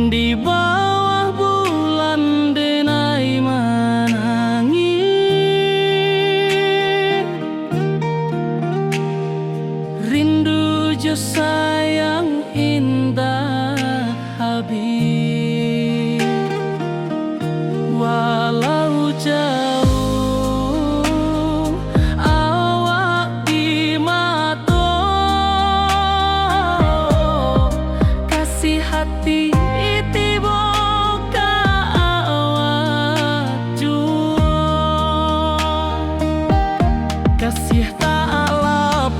Di bawah bulan denai menangis, rindu jo sayang indah habis. Walau jauh awak di mata, kasih hati kasih tak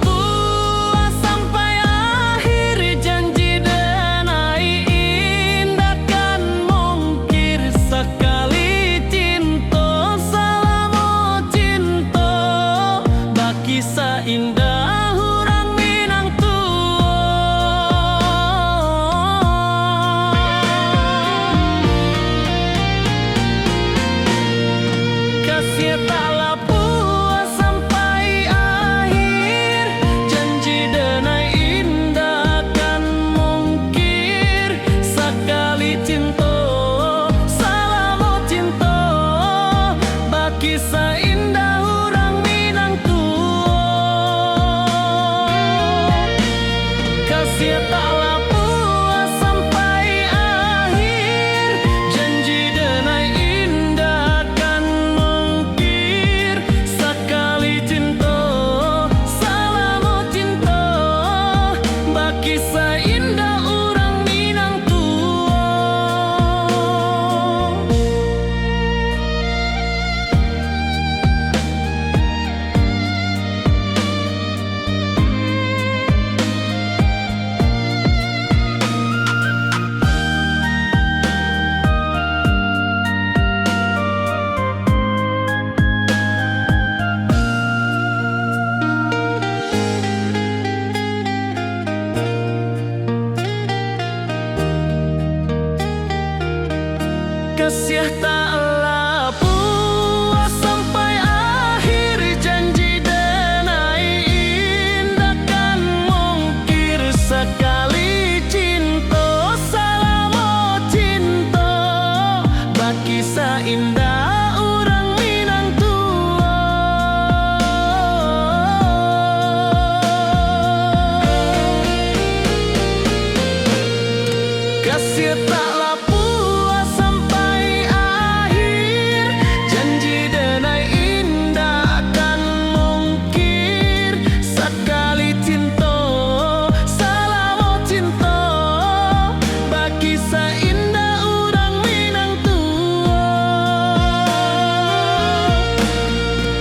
puas sampai akhir, janji denai indah kan mungkir sekali cinta, selama cinta baki seindah orang Minang tua. Kasih taklah puas sampai akhir, janji denai indah kan mungkir sekali cinta, selama cinta baki seindah orang Minang tua. Kasih taklah puas sampai akhir, janji denai indah kan mungkir sekali cinta, selama cinta baki seindah orang Minang tua. Kasih taklah puas sampai akhir, janji denai indah kan mungkir sekali cinta, selama cinta baki seindah orang Minang tua. Kasih taklah puas sampai akhir, janji denai indah kan mungkir sekali cinta, selama cinta baki seindah orang Minang tua.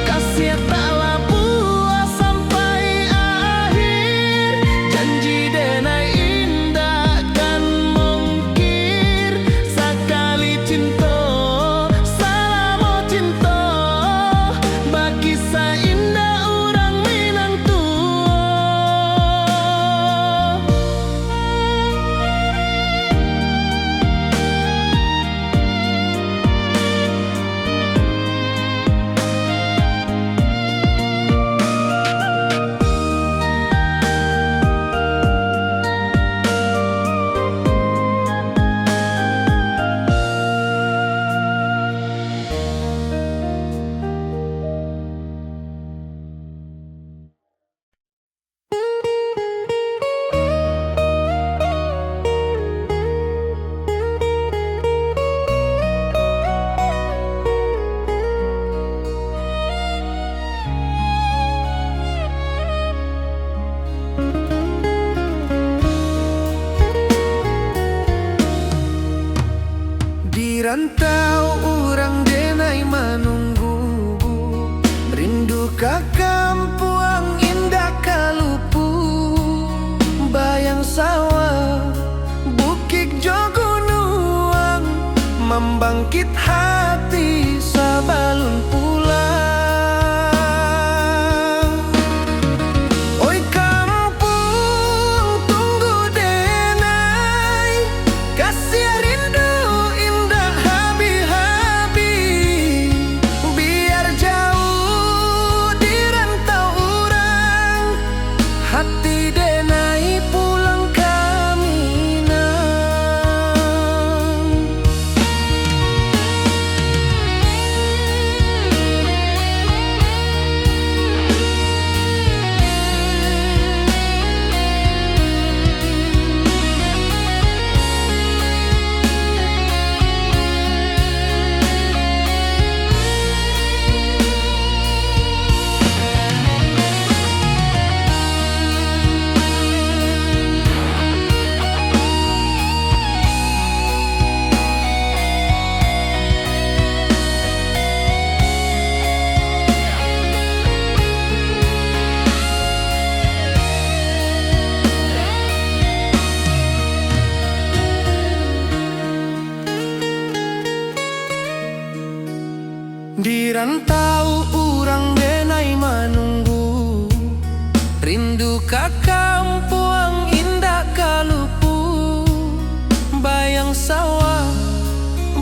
Kasih taklah puas sampai akhir, janji denai indah kan mungkir sekali cinta, selama cinta baki seindah orang Minang tua. Di rantau orang denai menunggu, rindu ka kampuang indah kalupu, bayang sawah bukit jo gunung membangkit hati sabalun pulang. Oi kampung tunggu denai, kasih rindu indah habi-habi. Biar jauh di rantau orang, hati denai pulang kami nang. Di rantau urang denai manunggu, rindu ka kampung indah kalupu. Bayang sawah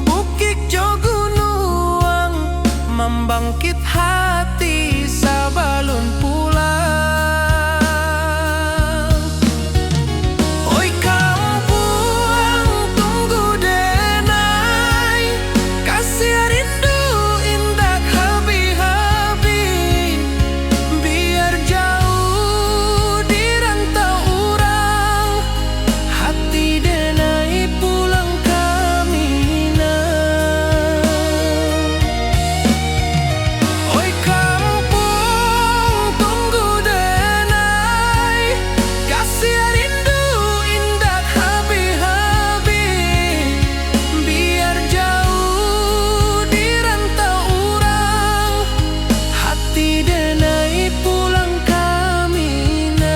bukit jo gunung, membangkit hati sabalun pulang. Oi kampung tunggu denai, kasih rindu indah habi-habi. Biar jauh di rantau urang, hati denai pulang kami nang. Oi kampung tunggu denai, kasih rindu indah habi-habi. Biar jauh di rantau urang, hati denai pulang kami nang.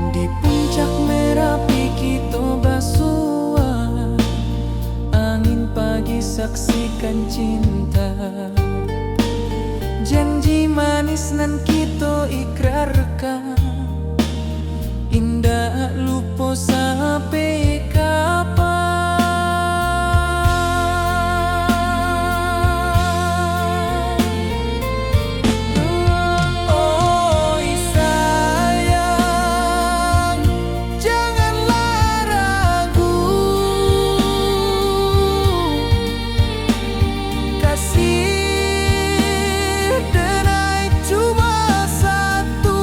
Di puncak Merapi kita basua, angin pagi saksikan cinta. Janji manis nan kita ikrarkan, indah lupa sampai kapan. Oi sayang, janganlah ragu, kasih denai cuma satu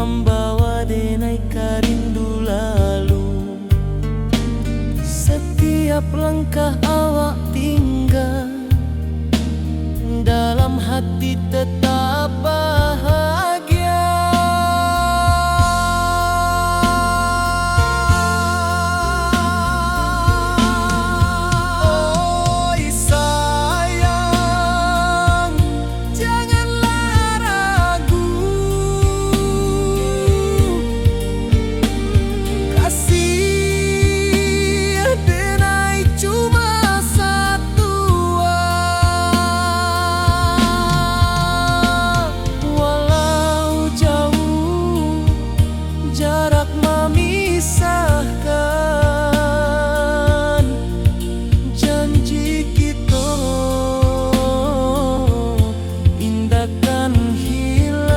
membawa denai rindu lalu. Setiap langkah awak tinggal, dalam hati tetap bahagia. Oi sayang, janganlah ragu, kasih denai cuma satu. Walau jauh jarak memisahkan, janji kita indahkan hilang.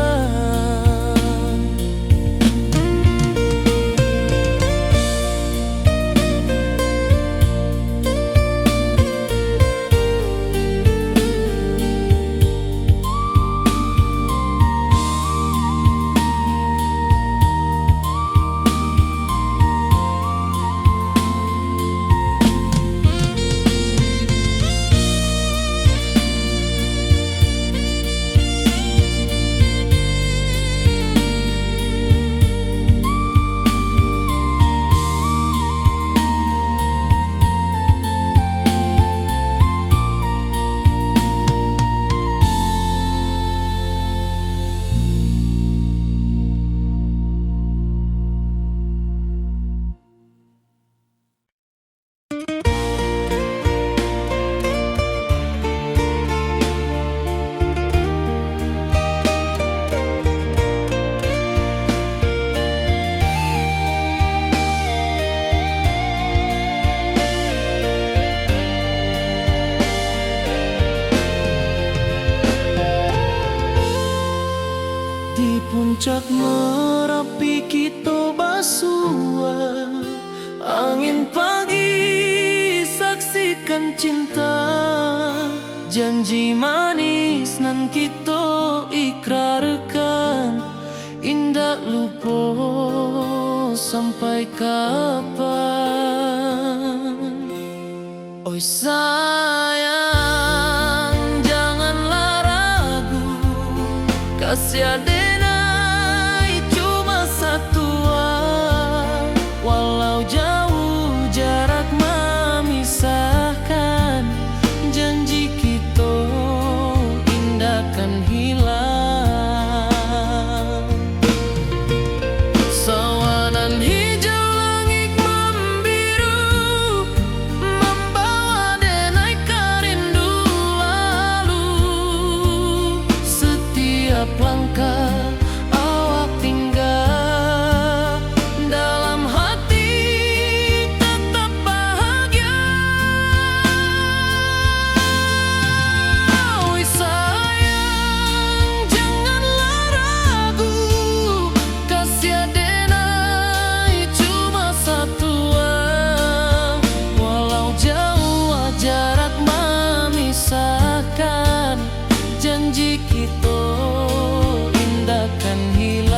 Di puncak Merapi kita bersua, angin pagi saksikan cinta, janji manis nan kita ikrarkan, indah lupa sampai kapan. Oi sayang, janganlah ragu, kasih denai cuma satu. Walau jauh jarak memisahkan, janji kita indahkan hilang. Sawanan hijau langit membiru, membawa denai rindu lalu. Setiap langkah awak tinggal, dalam hati tetap bahagia. Oi sayang, janganlah ragu, kasih denai cuma satu. Walau jauh jarak memisahkan, janji kita indahkan hilang.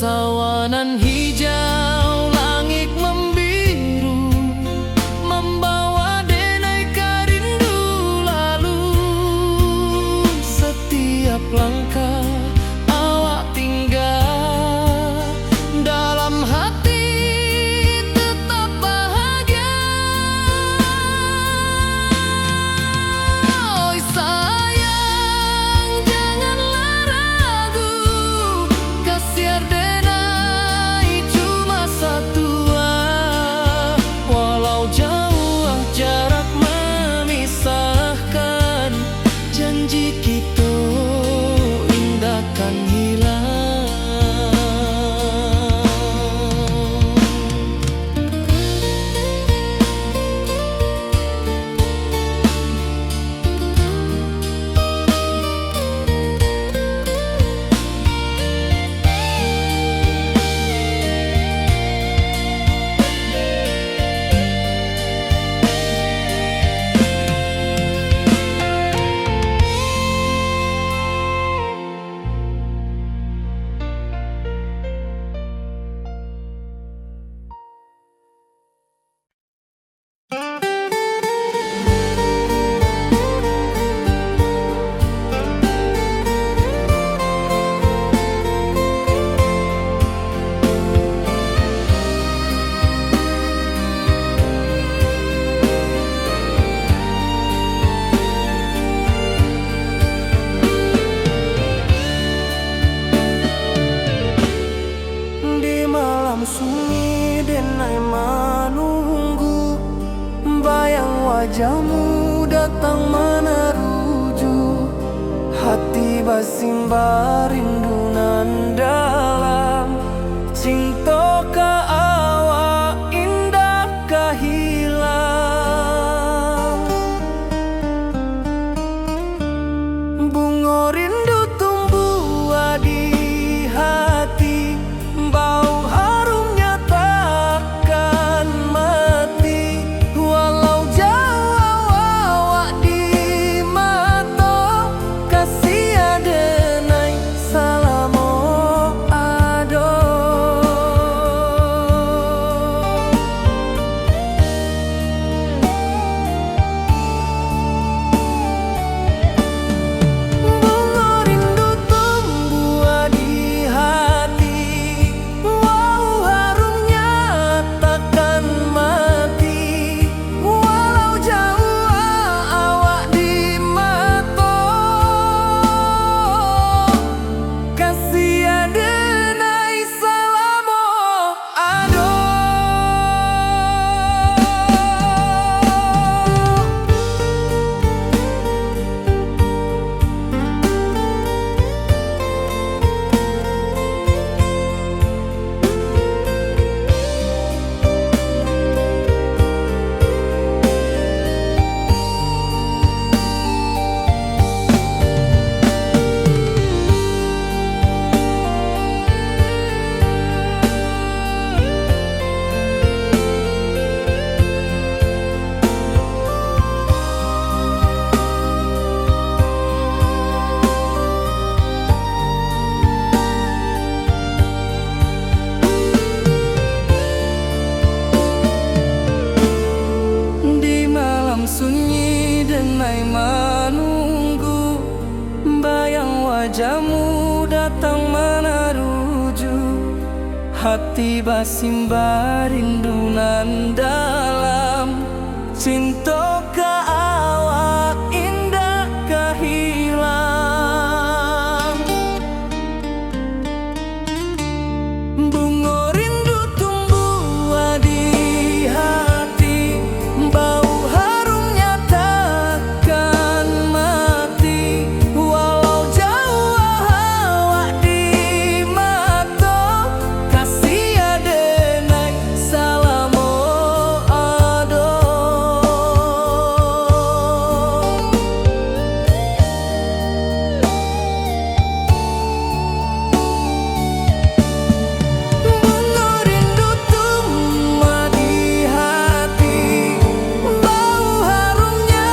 Sawanan hijau langit membiru, membawa denai rindu lalu. Setiap langkah awak tinggal, dalam hati tetap bahagia. Oi sayang, janganlah ragu, kasih denai wajahmu datang meneruju, hati basimba rindu nan dalam. Cinta ka awak indah kahilang. Bunga rindu tumbuh di hati, bau harumnya takkan mati. Walau jauh awak di mata, kasih adenai salamo ado. Bunga rindu tumbuh di hati, wow harumnya takkan mati. Walau jauh awak di mata, kasih adenai salamo ado. Di malam sunyi denai menunggu, bayang wajahmu datang meneruju, hati basimba rindu nan dalam. Cinta ka awak indah kahilang. Bunga rindu tumbuh di hati, bau harumnya takkan mati. Walau jauh awak di mata, kasih adenai salamo ado. Bunga rindu tumbuh di hati, bau harumnya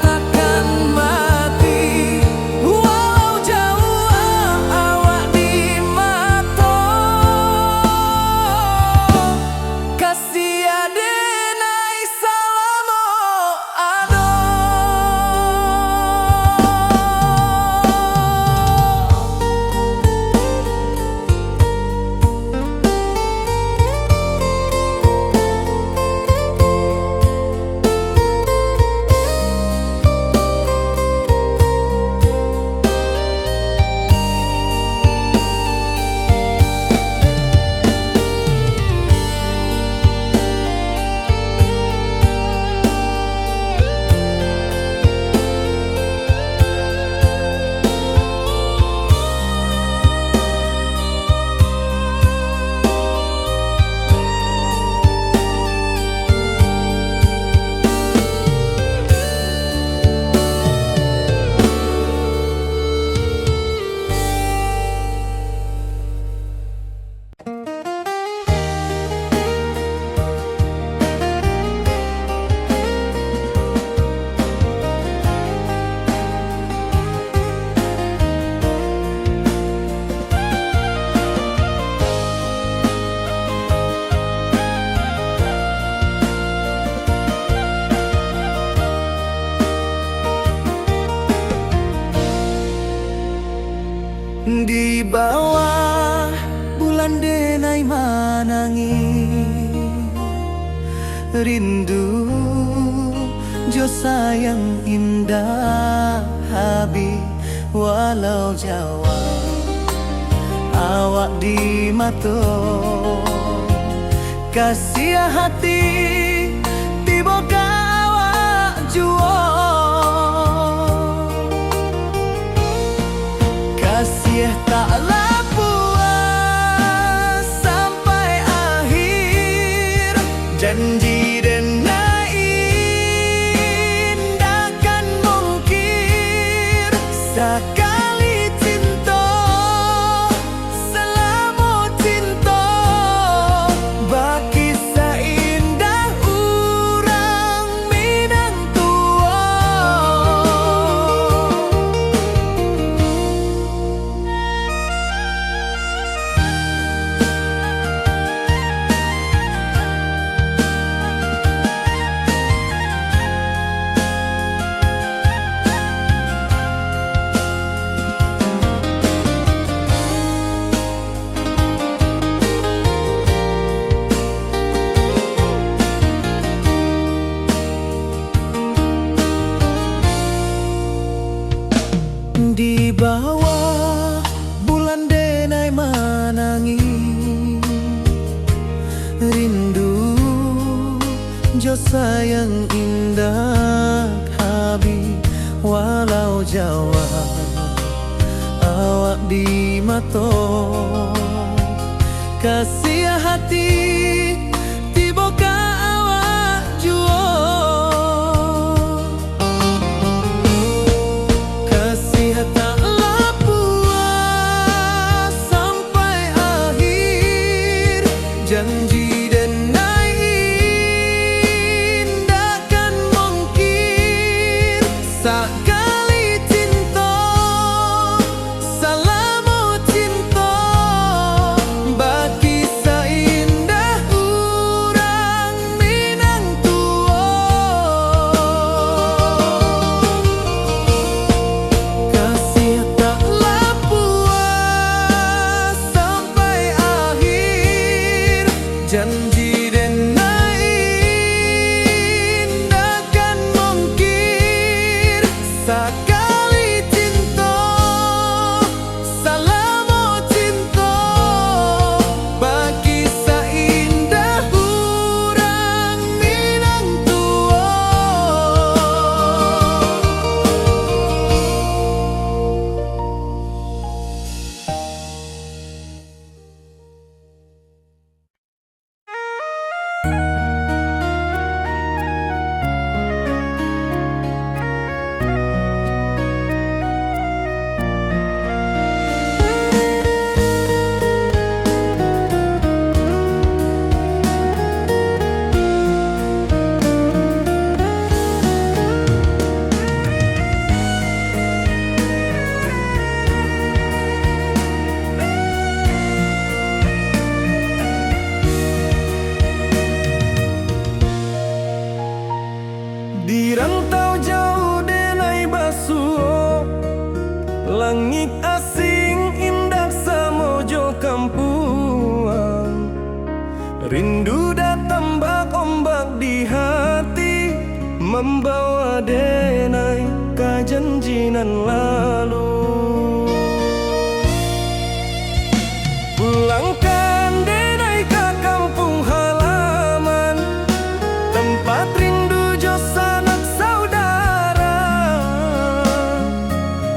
takkan mati. Walau jauh awak di mata, kasih adenai salamo ado. Di bawah bulan denai manangi, rindu jo sayang indah habi. Walau Jawa awak di mata, kasih hati tiba awak bawah bulan denai manangi, rindu jo sayang indah habi walau Jawa awak di mato kasih hati tiba ka awak juo kasih tak puas sampai akhir janji denai indahkan mungkin sekali cinta salamu cinta bagi seindah urang Minang tua kasih taklah puas sampai akhir janji denai indahkan mungkin sekali cinta salamu cinta bagi seindah urang Minang tua. Di rantau jauh denai basuh langit asing indah samojo kampuang rindu datang bak ombak di hati membawa denai ke janjinan lalu pulangkan denai ke kampung halaman tempat rindu jo sanak saudara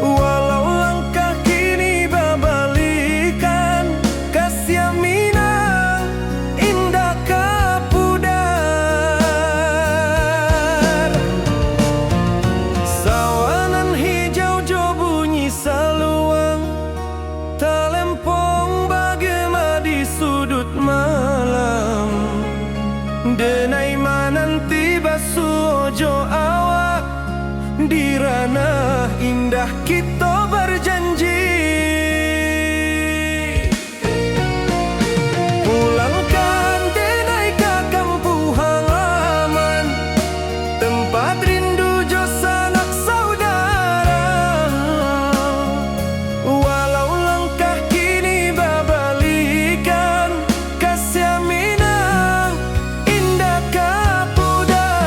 walau langkah kini babalikan kasih Minang indah kapudar sawanan hijau jo bunyi saluang talempong bagema di sudut malam denai mananti basuh jo awak di ranah indah kita berjanji pulangkan denai ke kampung halaman tempat rindu jo sanak saudara walau langkah kini babalikan kasih Minang indah kapudar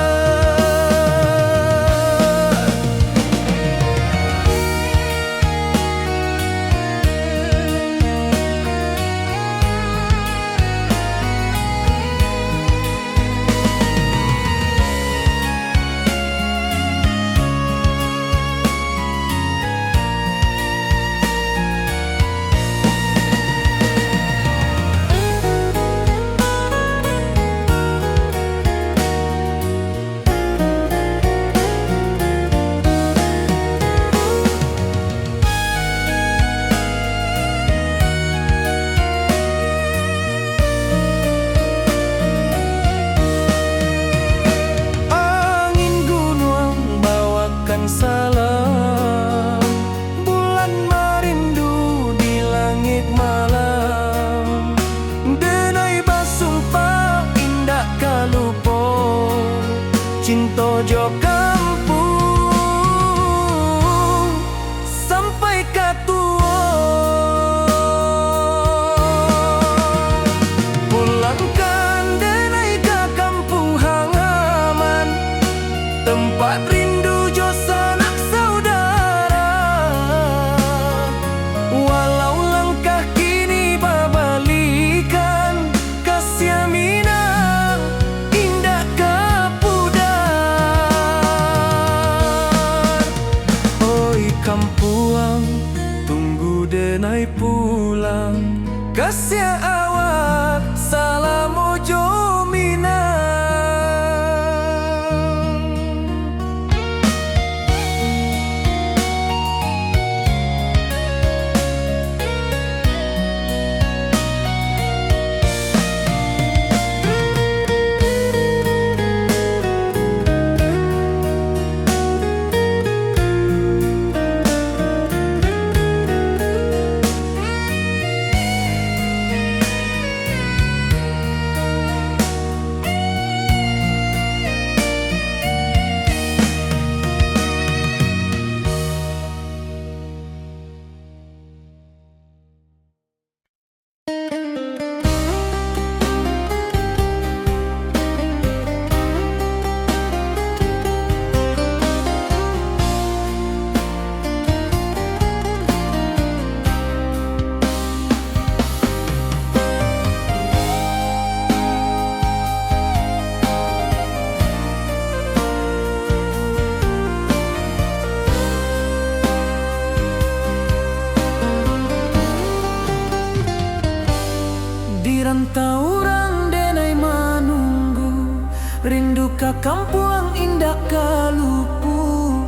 kampuang indah kalupu,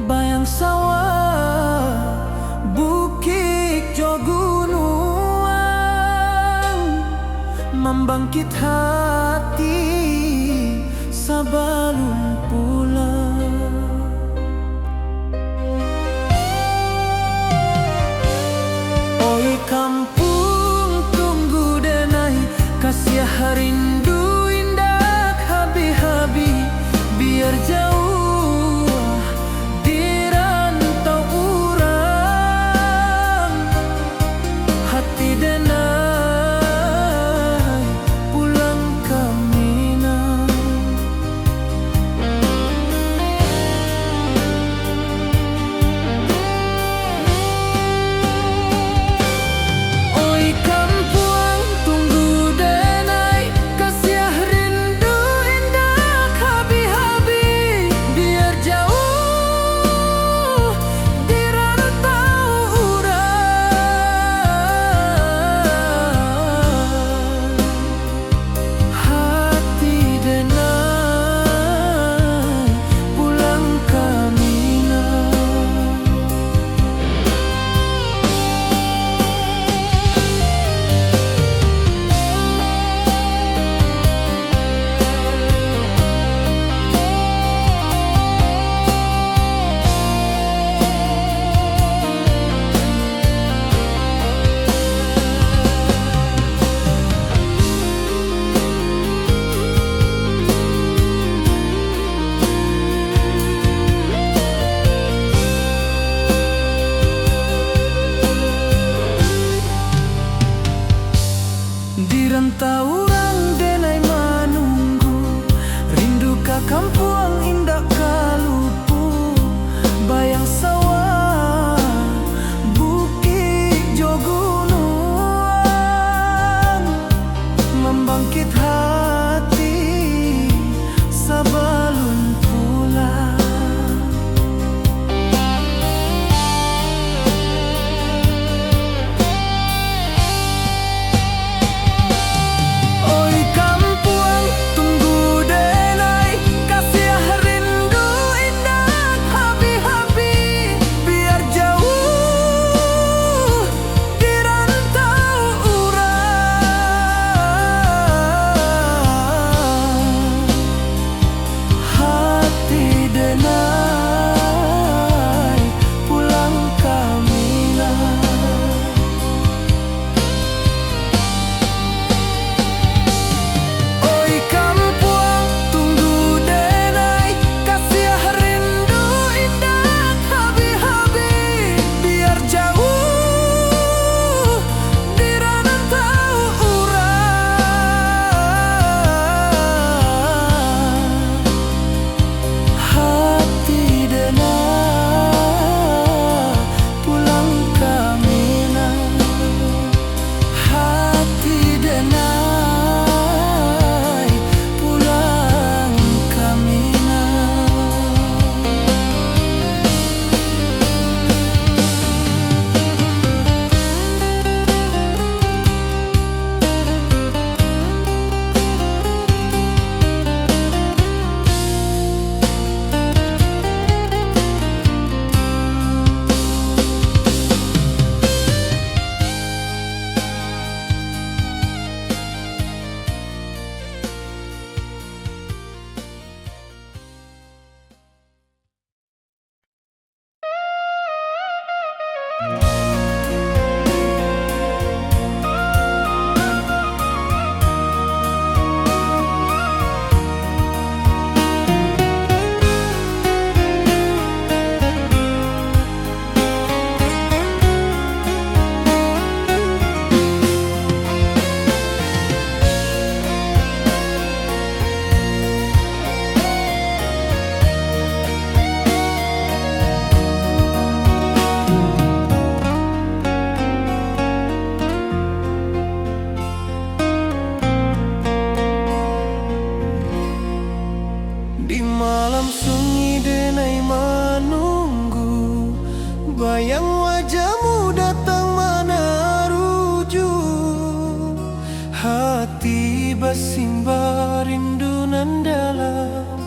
bayang sawah, bukit jo gunungan, membangkit hati sabalun pulang. Oi kampung tunggu denai, kasih rindu indah habi-habi, biar jauh di rantau urang, hati denai pulang ke Minang. Oi kampuang tunggu denai, kasih rindu indah habi-habi, biar jauh di rantau urang, hati denai pulang ke Minang. Di rantau urang denai manunggu, rindu ka kampuang indah kalupu, bayang sawah, bukit jo gunungan, membangkit hati sabalun pulang. Oi kampuang tunggu denai, kasih rindu indah habi-habi, biar jauh di rantau urang, hati denai pulang ke Minang. Oi kampuang tunggu denai, kasih rindu indah habi-habi, biar jauh di rantau urang, hati denai pulang ke Minang, hati denai pulang ke Minang. Di malam sunyi denai menunggu, bayang wajahmu datang meneruju, hati bersimbar rindu nan dalam,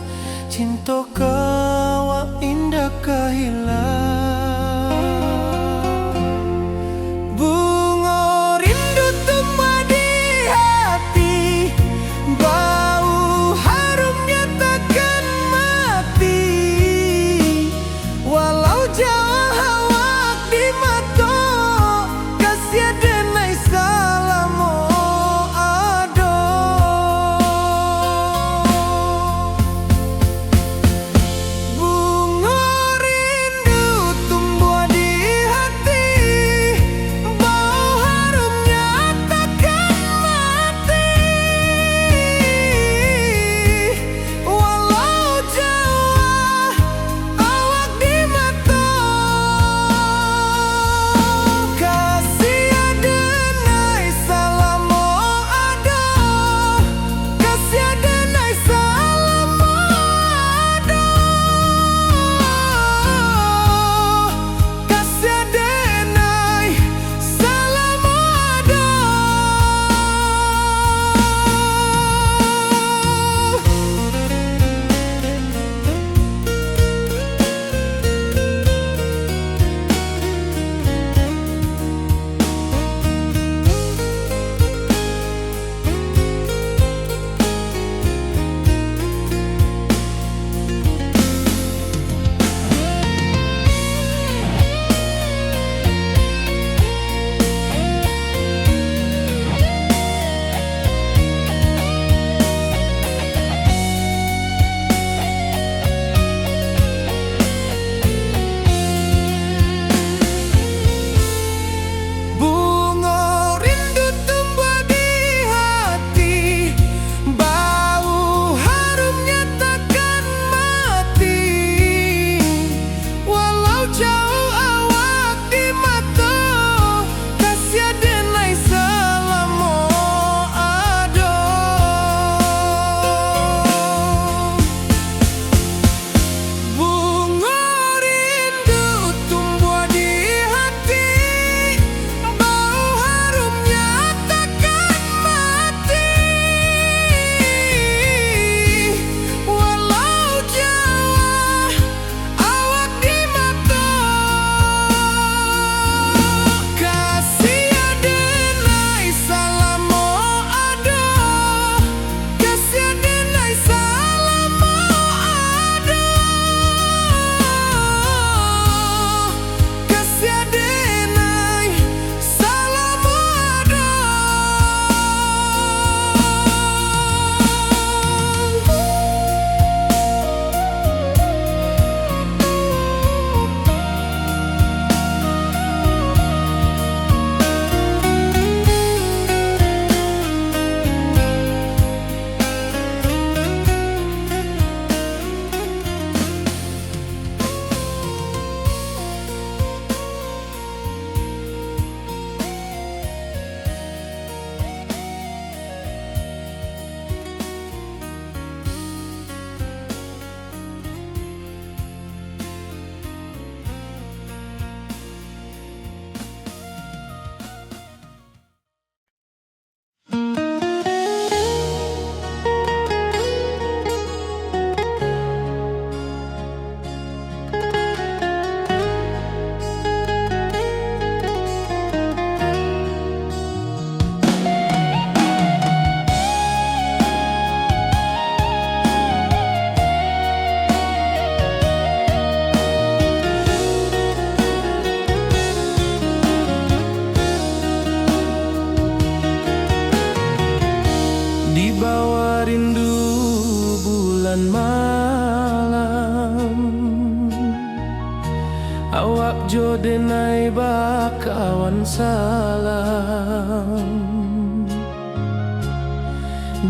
awak jo denai bakawan salam.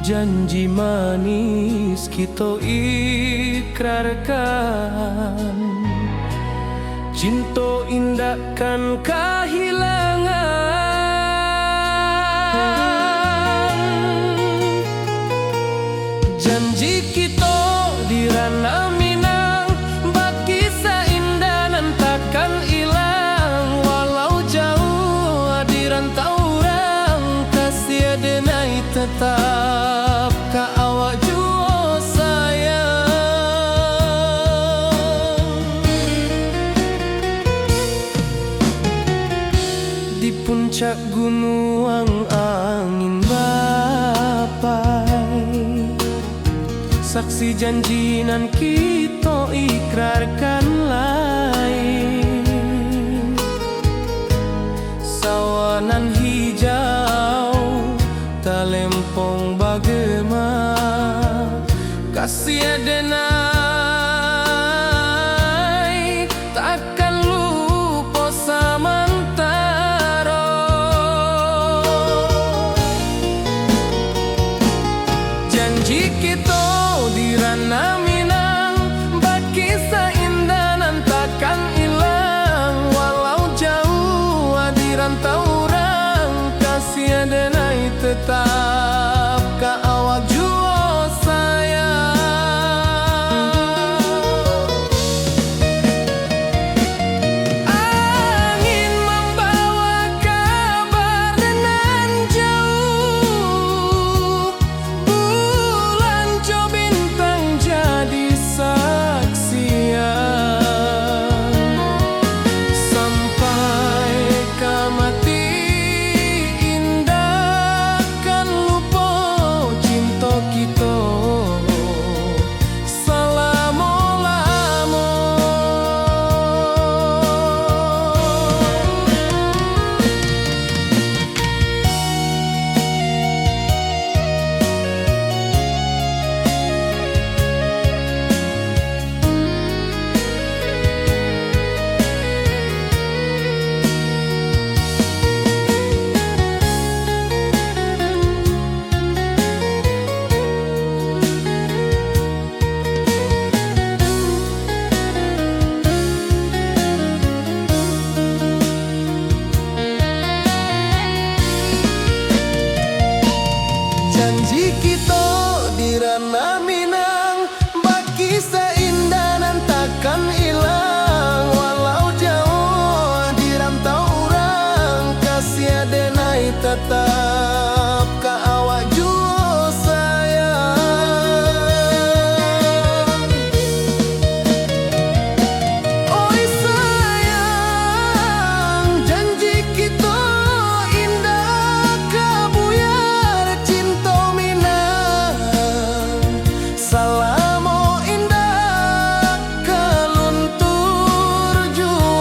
Janji manis kita ikrarkan, cinta indahkan kehilangan. Janji kita di ranah Minang, bagi seindah nan takkan hilang. Walau jauh di rantau orang, kasih denai tetap ka awak jua sayang. Di puncak gunung angin bapai, saksi janji nan kita ikrarkan lain. Sawanan hijau talempong bagema, kasih denai takkan lupa samantara. Janji kita di ranah Minang, bagi seindah nan takkan hilang. Walau jauh di rantau orang, kasih denai tetap ka awak jua sayang. Angin membawa kabar nan jauh, bulan jo bintang jadi saksian. Sampai ke mati indah kan lupa cinta kita selama-lama. Janji kita di ranah Minang, bagi seindah nan takkan hilang. Walau jauh di rantau orang, kasih denai tetap ka awak jua sayang. Oi sayang, janji kita indah kabuyar cinta Minang. Salamo indah keluntur jua.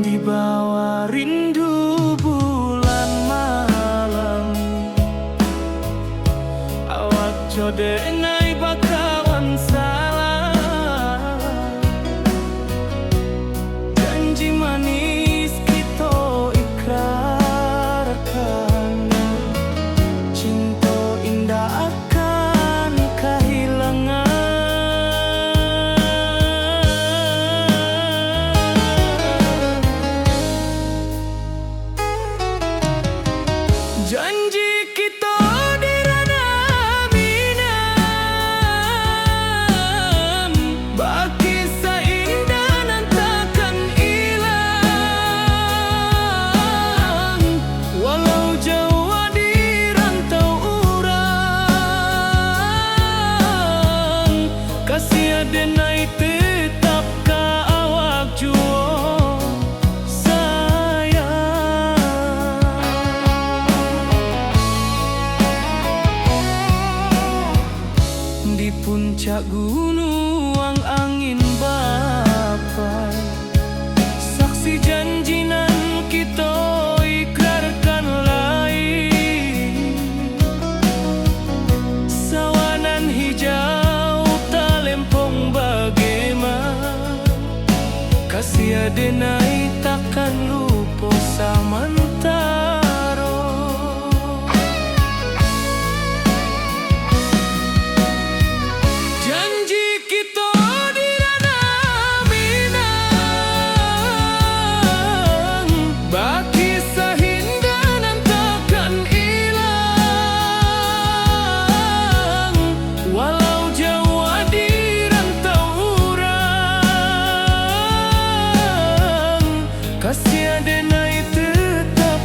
Di bawah rindu bulan malam, awak jo denai bakawan salam. Janji manis kita ikrarkan, cinta indah akan kehilangan. Janji kita di ranah Minang, denai takkan lupa samantaro. Janji kita di ranah Minang, baki sahindanan takkan hilang. Walau jauh di rantau urang, kasih denai tetap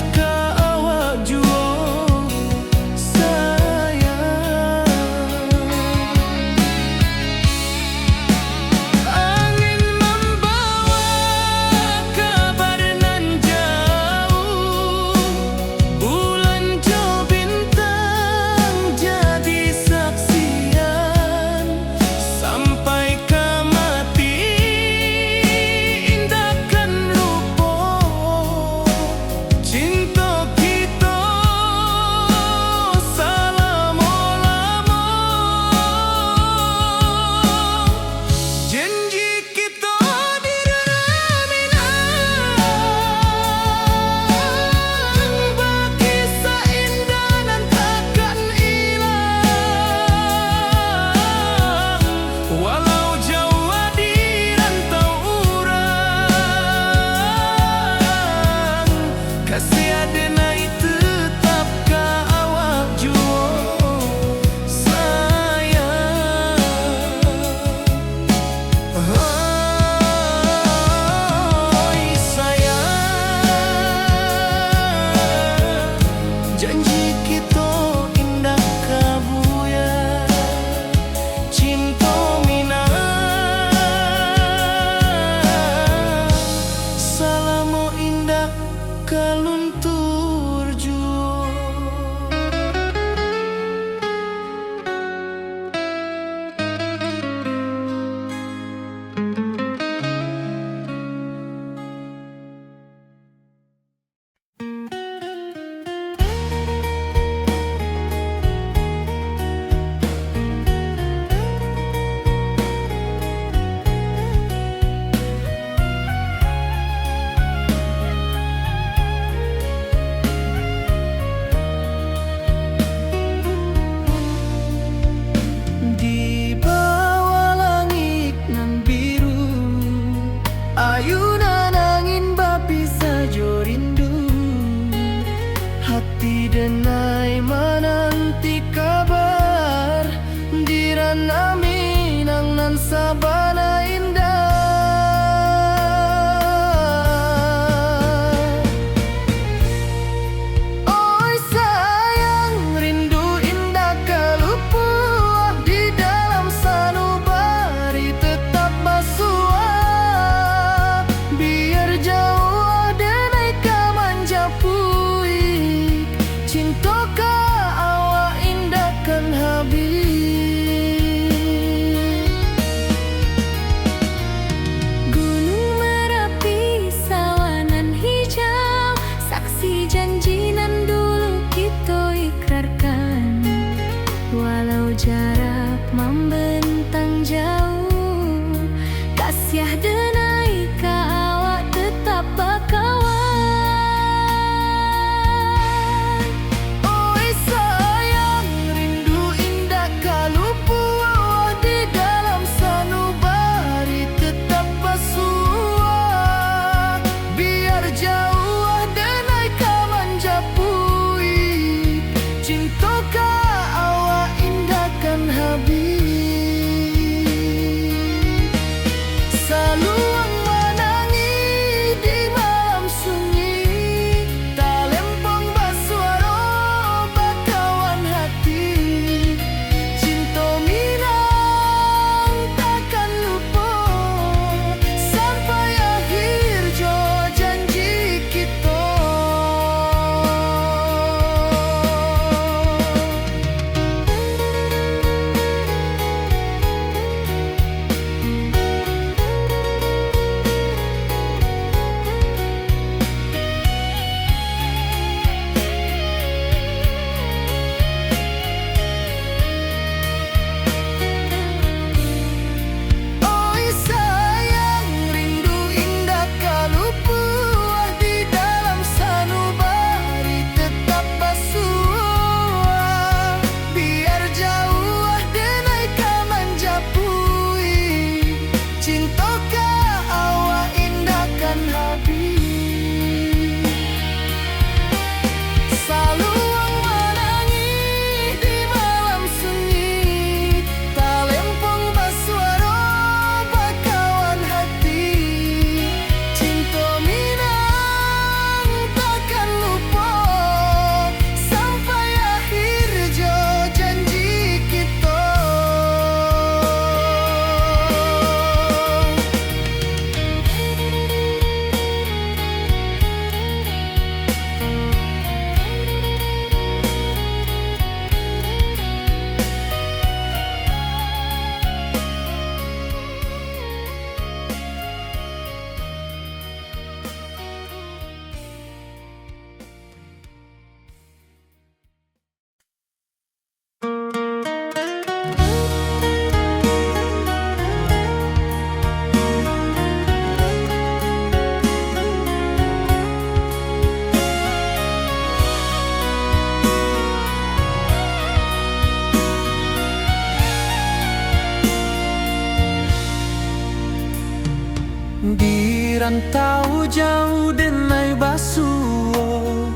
rantau jauh denai basuo,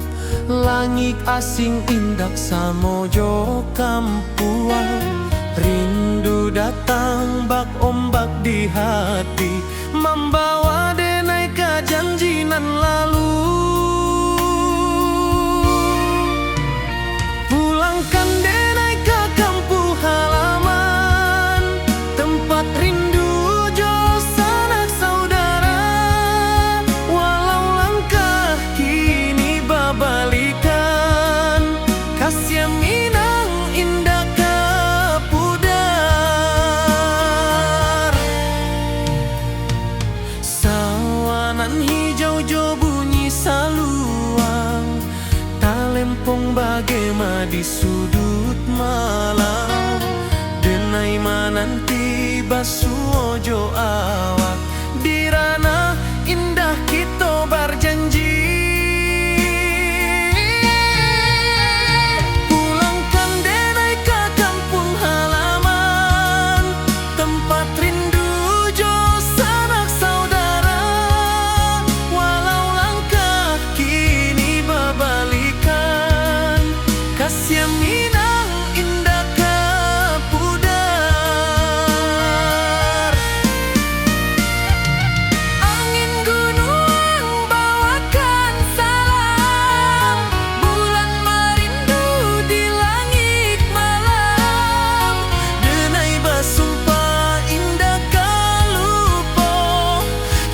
langit asing indak samojo kampuang. Rindu datang bak ombak di hati, membawa denai kejanjian lalu. Pulangkan denai ke kampung halaman, tempat rindu jo sanak saudara. Walau langkah kini babalikan, kasih minang indah kapudar. Sawanan hijau jo bunyi saluang, talempong bagema di sudut malam. Denai mananti basuojo awak, di ranah indah kita berjanji. Pulangkan denai ke kampung halaman, tempat rindu jo sanak saudara. Walau langkah kini babalikan, kasih minang indah kapudar. Angin gunung bawakan salam, bulan merindu di langit malam. Denai basumpah indah kalupo,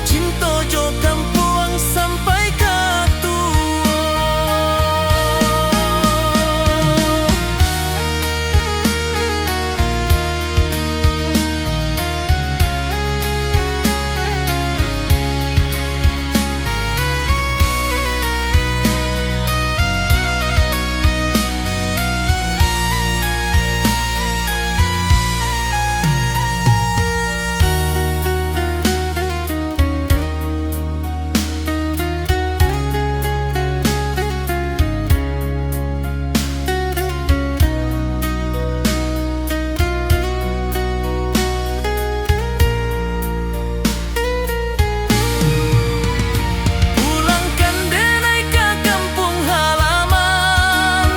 cinta jo kampuang sampai katua. Pulangkan denai ke kampung halaman,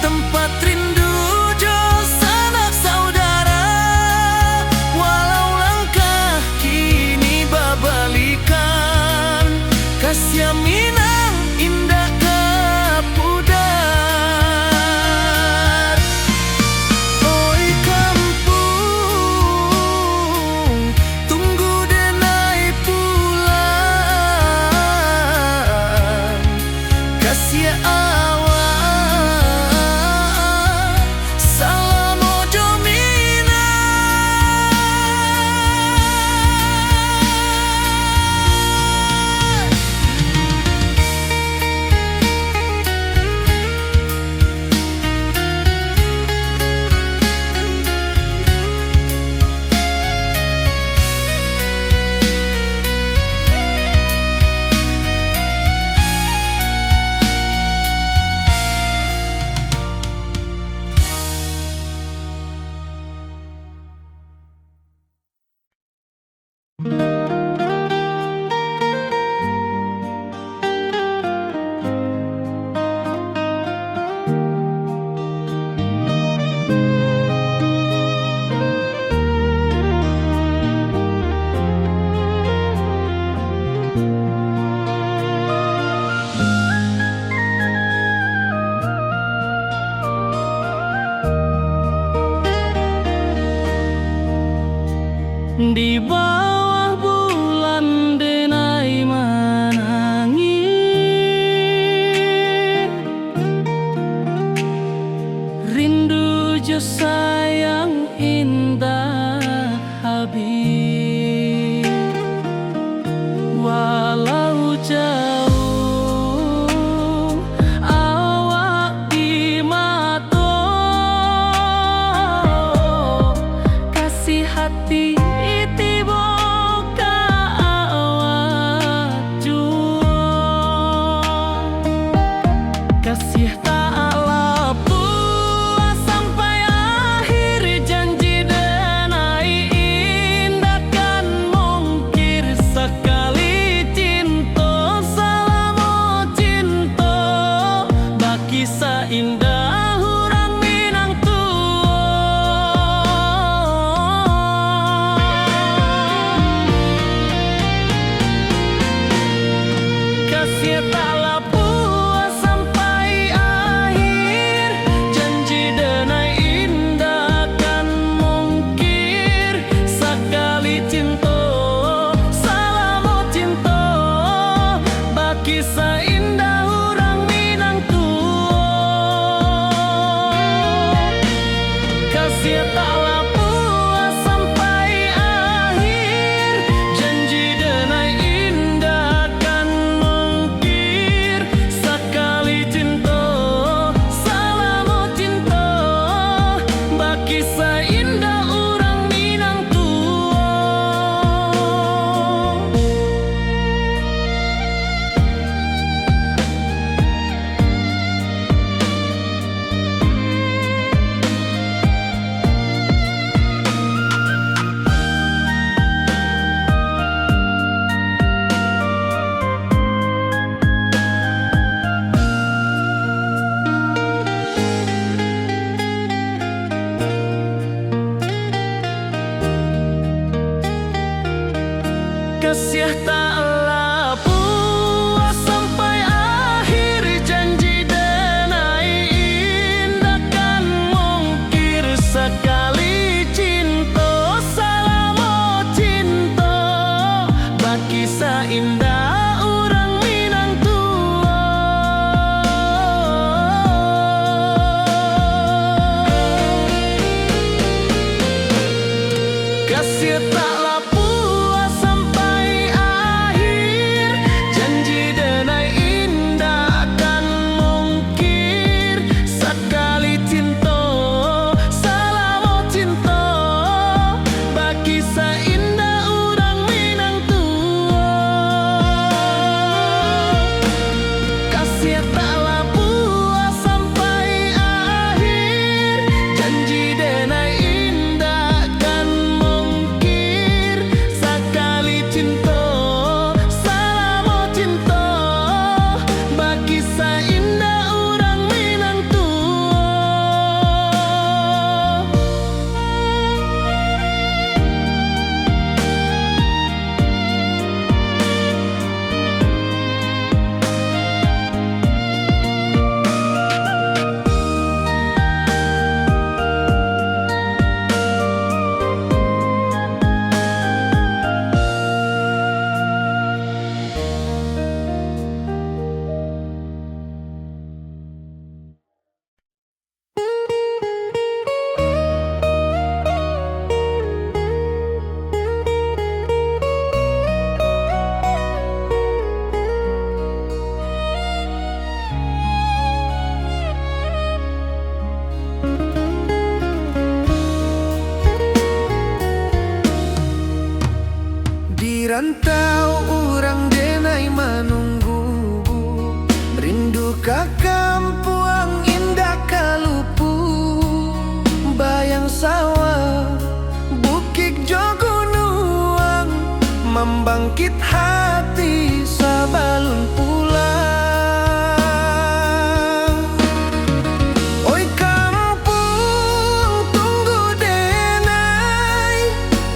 tempat rindu jo sanak saudara. Walau langkah kini babalikan, kasih minang indah kapudar. Oi kampung, tunggu denai pulang. Kasih awak, salam ojo minang. Di bawah bulan denai menangis, rindu jo sayang indah habis. Walau jauh awak di mata, kasih hati tiba ka awak jua. Kasih tak lepas sampai akhir janji denai indah kan mungkir sekali. kasih taklah puas sampai akhir, janji denai indah kan mungkir. Sekali cinta, salamo cinta, baki seindah orang Minang tua. Kasih taklah puas sampai akhir, janji denai indah kan mungkir. Sekali cinta, salamo cinta, baki seindah orang Minang tua. Kasih taklah puas sampai akhir, janji denai indah kan mungkir. Sekali cinta, salamo cinta, baki seindah orang Minang tua. Kasih taklah puas sampai akhir, janji denai indah kan mungkir. Sekali cinta, salamo cinta, baki seindah orang Minang tua. Kasih taklah puas sampai akhir, janji denai indah kan mungkir. Sekali cinta, salamo cinta, baki seindah orang Minang tua. Di rantau orang denai menunggu, rindu ka kampuang indah kalupu. Bayang sawah, bukit jogunuang, membangkit hati sabalun pulang. Oi kampung tunggu denai,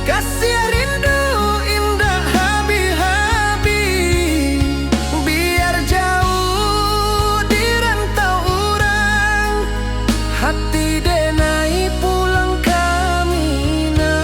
kasih rindu indah habi-habi. Biar jauh di rantau orang, hati denai pulang ke Minang.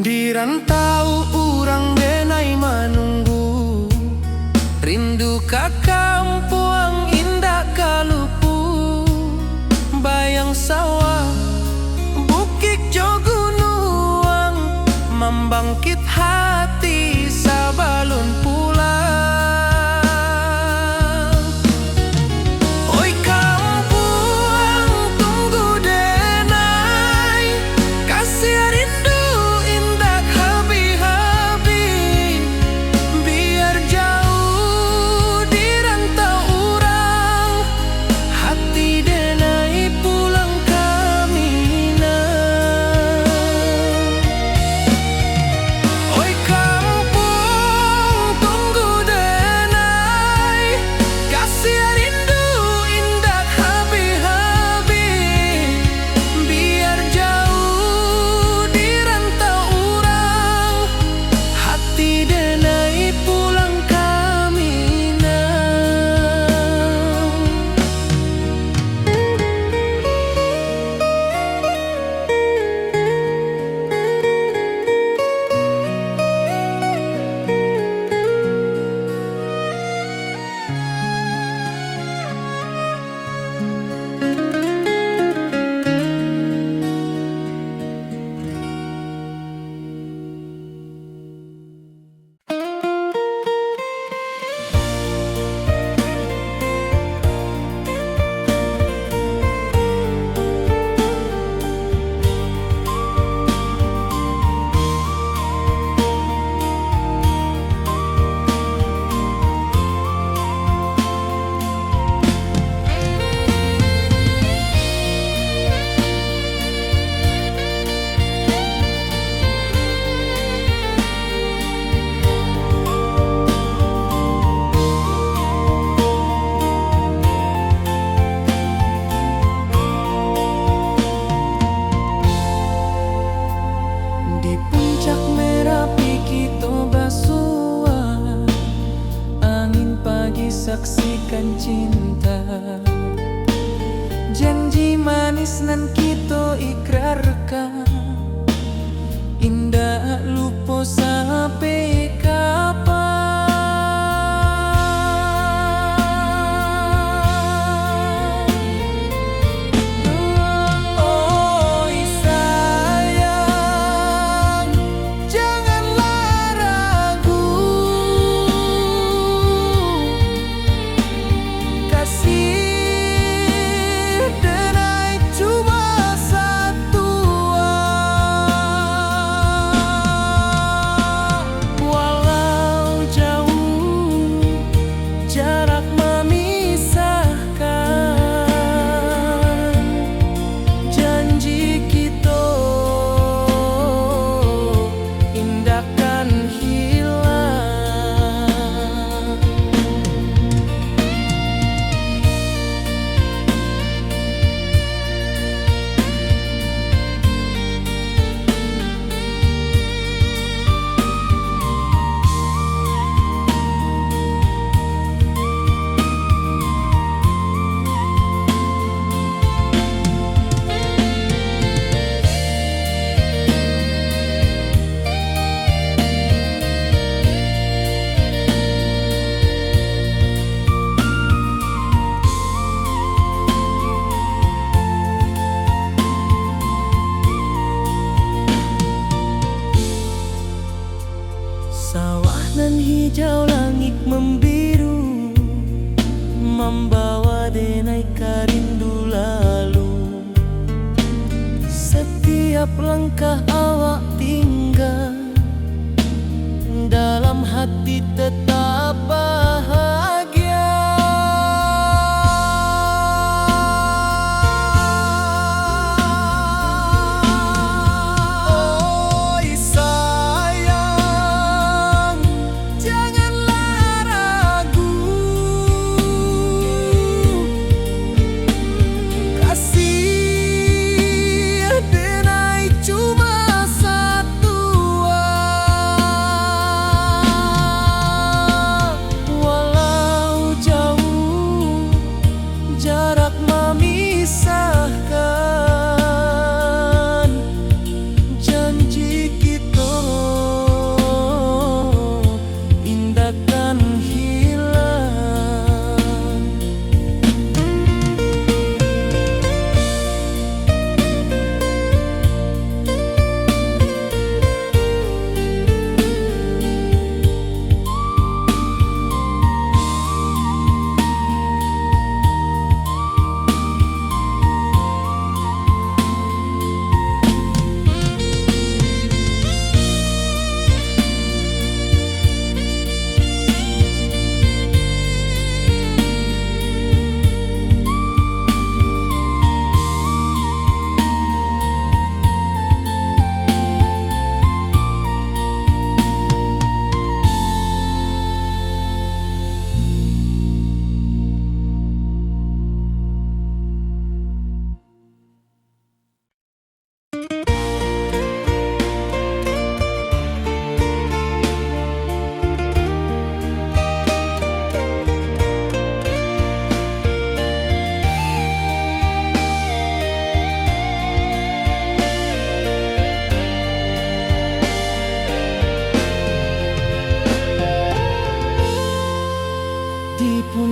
Di rantau urang denai menunggu, rindu ka kampuang indah kalupu. Bayang sawah, bukit jogunuang, membangkit hati sabalun pulang. Oi kampung tunggu denai, kasih rindu indah habi-habi. Biar jauh di rantau urang, hati denai pulang kami nah. Oi kampung tunggu denai, kasih rindu indah habi-habi. Biar jauh di rantau urang, hati denai pulang kami nah. Di puncak Merapi kita basua, angin pagi saksikan cinta. Janji manis nan kita ikrarkan, indah lupa sampai kapan. Oi sayang, janganlah ragu, kasih denai cuma satu. Walau jauh jarak memisahkan, janji kita indahkan hilang. Sawah nan hijau, langit membiru, membawa denai karindu lalu. Setiap langkah awak tinggal, dalam hati tetap bahagia. Oi sayang, janganlah ragu, kasih denai cuma satu.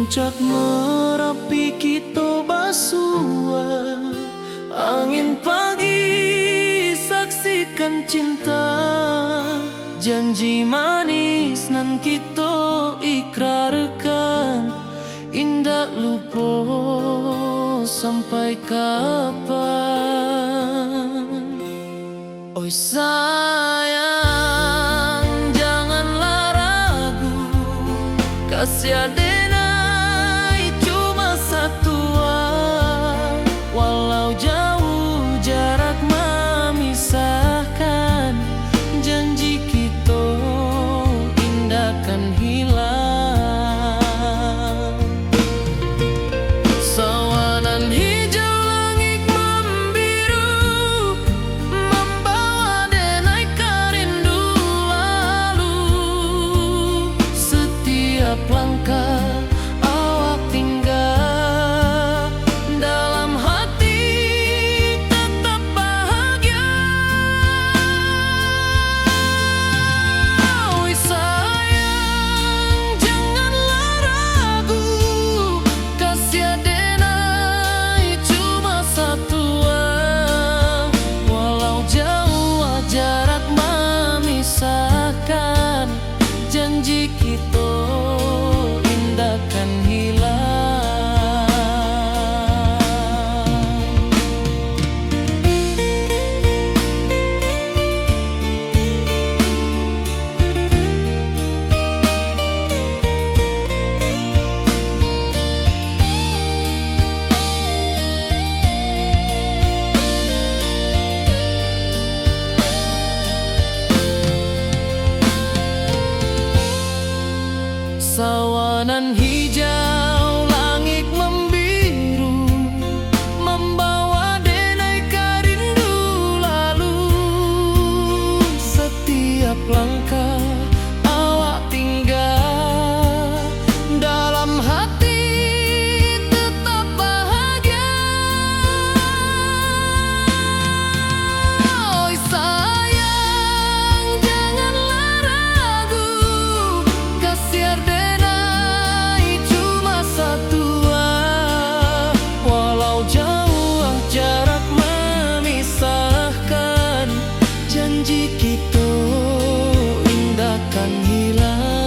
puncak Merapi kita basua, angin pagi saksikan cinta, janji manis nan kita ikrarkan, indah lupa sampai kapan. Oi sayang, janganlah ragu, kasih adenai cuma satu, walau jauh jarak memisahkan, janji kita indah kan hilang. Sawanan hijau langit membiru, membawa denai karindu lalu. Setiap langkah awak tinggal, dalam hati tetap bahagia. Oi sayang, janganlah ragu, kasih adenai cuma satu, walau jauh jarak memisahkan, janji kita indah kan hilang. Sawanan hijau langit membiru, membawa denai karindu lalu. Setiap langkah awak tinggal, dalam hati tetap bahagia. Oi sayang, janganlah ragu, kasih adenai cuma satu, walau jauh jarak memisahkan, janji kita indah kan hilang.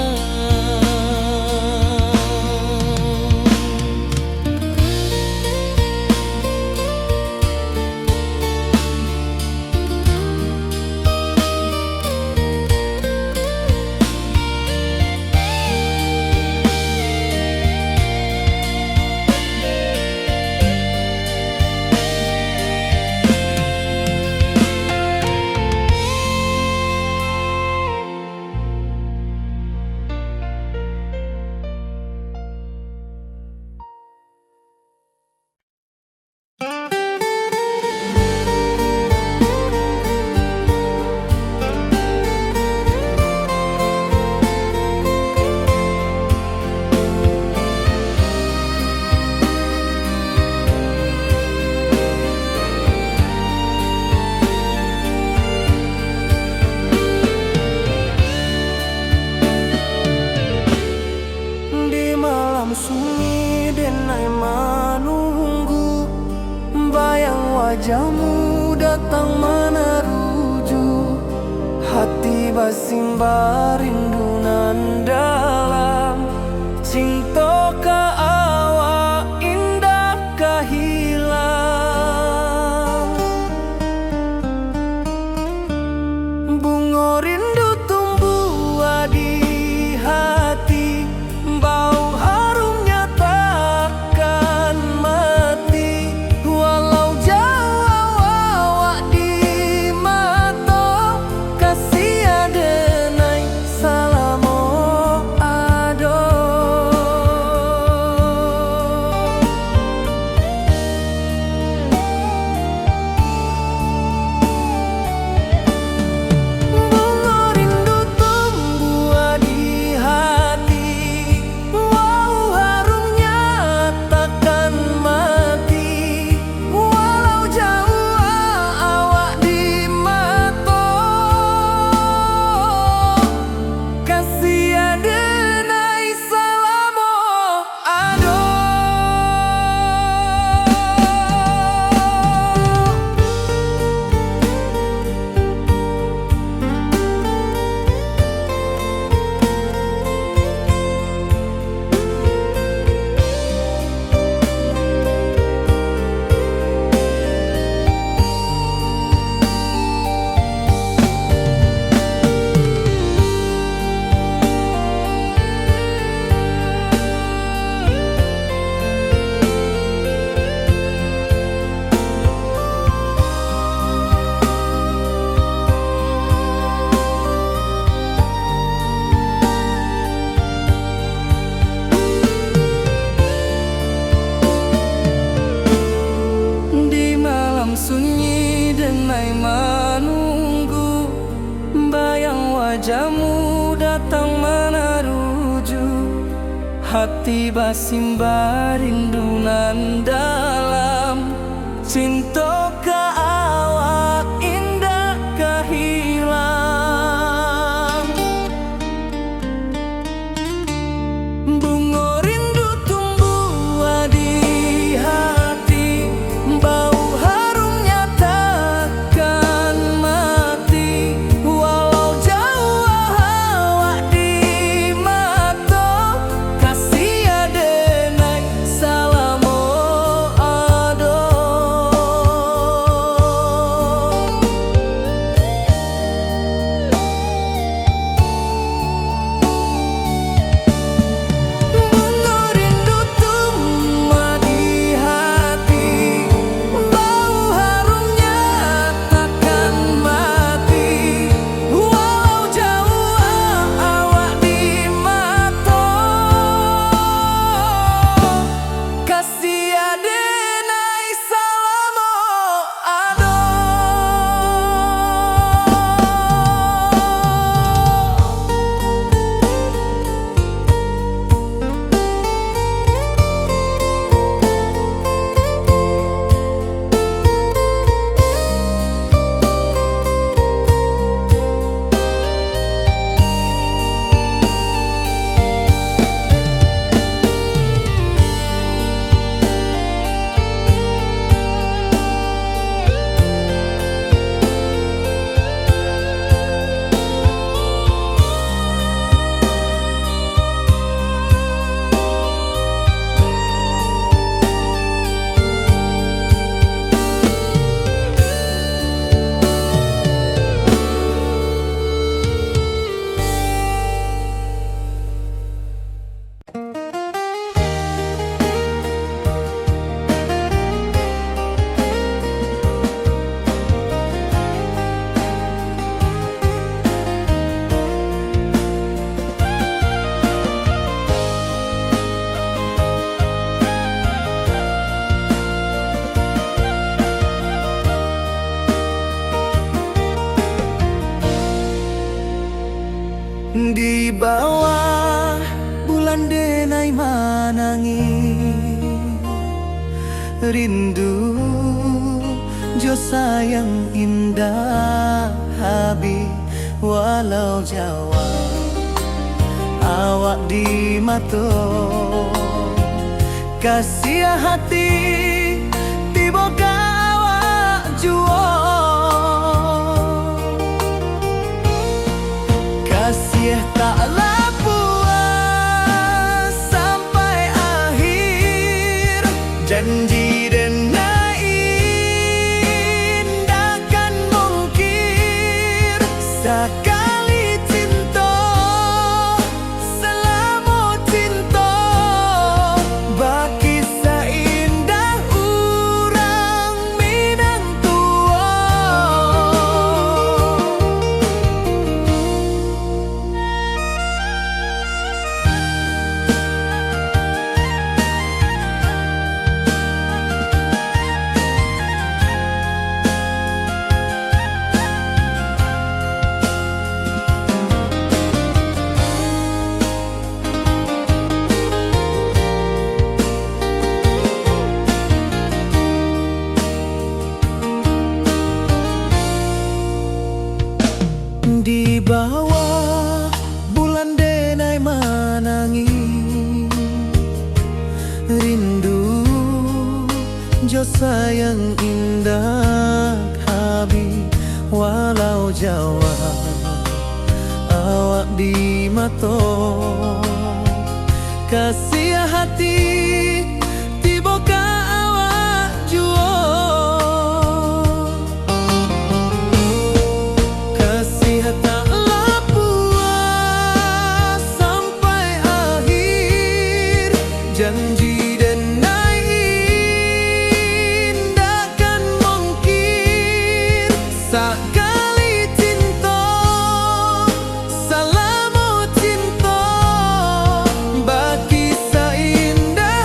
Di malam sunyi denai menunggu, bayang wajahmu datang meneruju, hati basimba rindu nan dalam, cinta ka awak indah ka hilang. Bunga rindu tumbuh di hati, bau harumnya takkan mati, walau jauh awak di mata, kasih adenai salamo wajahmu datang meneruju, hati basimba rindunan dalam cinta ke awak indah kehilang. Bunga rindu tumbuh di hati, bau harumnya takkan mati. Walau jauh awak di mata, kasih adenai salamo ado. Bunga rindu tumbuh di hati, bau harumnya takkan mati. Walau jauh awak di mata, kasih adenai salamo ado. Di bawah bulan denai manangi, rindu jo sayang indah habi. Walau Jawa awak di mata, kasih hati tiba ka awak jua. Kasih taklah puas sampai akhir, janji denai takkan mungkir. Sekali cinta selama cinta, baki seindah urang Minang tua. Di bawah bulan denai manangi, rindu jo sayang indah habi. Walau Jawa awak di mata, kasih hati tiba ka awak jua. Kasih taklah puas sampai akhir, janji denai takkan mungkir. Sekali cinta selama cinta, baki seindah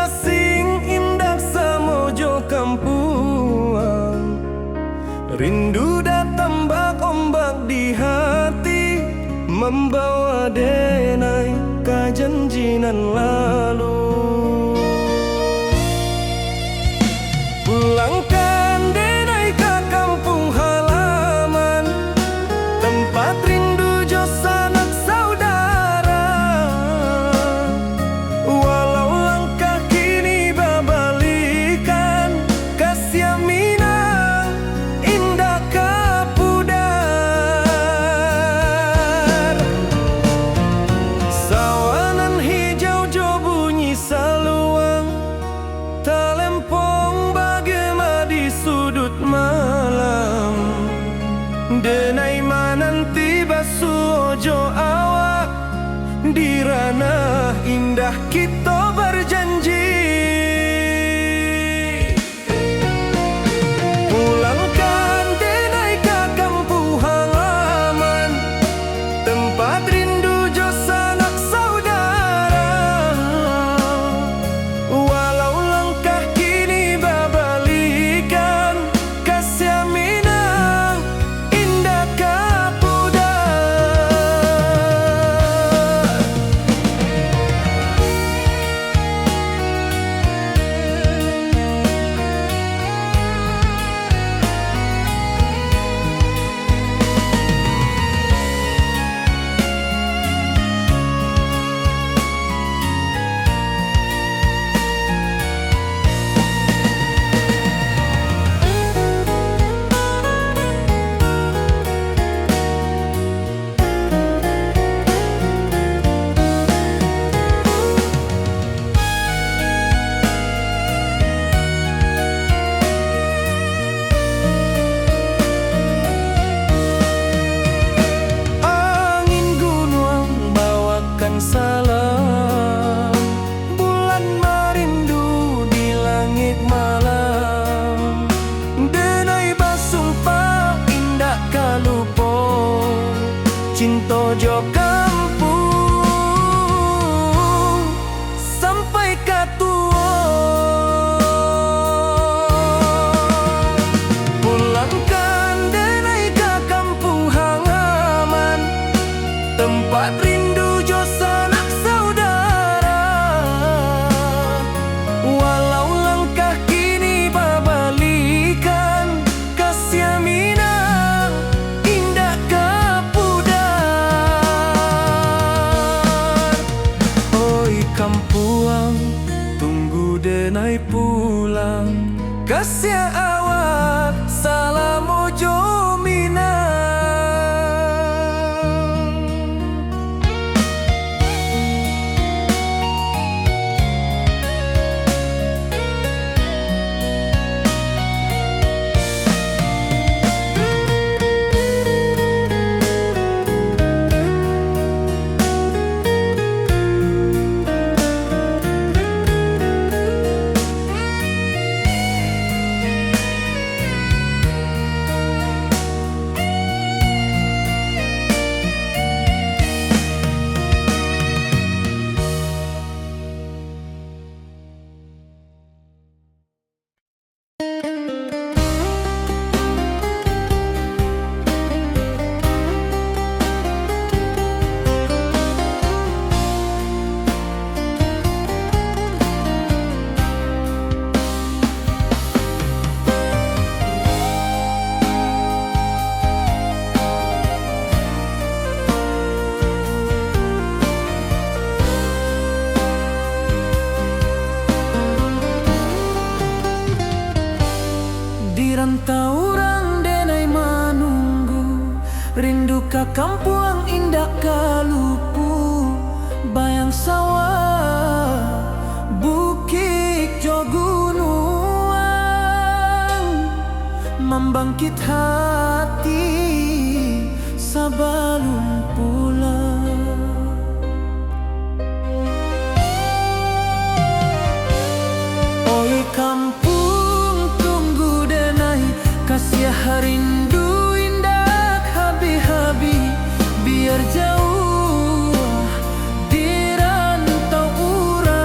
sing indah samojo kampuang. Rindu datang ombak di hati, membawa denai kejanjian lalu. Pulangkan denai ke kampung halaman, tempat rindu jo sanak saudara. Walau langkah kini babalikan, kasih minang indah kapudar. Sawanan hijau jo bunyi saluang, talempong bagema di sudut malam. Denai mananti basuh ojo awak, di ranah indah kita berjanji. Pulangkan denai ke kampung halaman, tempat rindu jo sanak saudara. Walau langkah kini babalikan, kasih minang indah kapudar. Angin gunung bawakan salam, bulan merindu di langit malam. Denai basumpah indah kalupo, cinta jo kampung sampai katua. Pulangkan denai ke kampung halaman, tempat rindu jo sanak saudara. Walau langkah kini babalikan, kasih minang indah kapudar. Oi kampuang, tunggu denai pulang, kasih awak salam ojo minang. Di rantau orang denai manunggu, rindu ka kampuang indah kalupu. Bayang sawah, bukit jo gunung, membangkit hati sabalun pulang. Oi kampung tunggu denai, kasih rindu indah habi-habi. Biar jauh di rantau urang,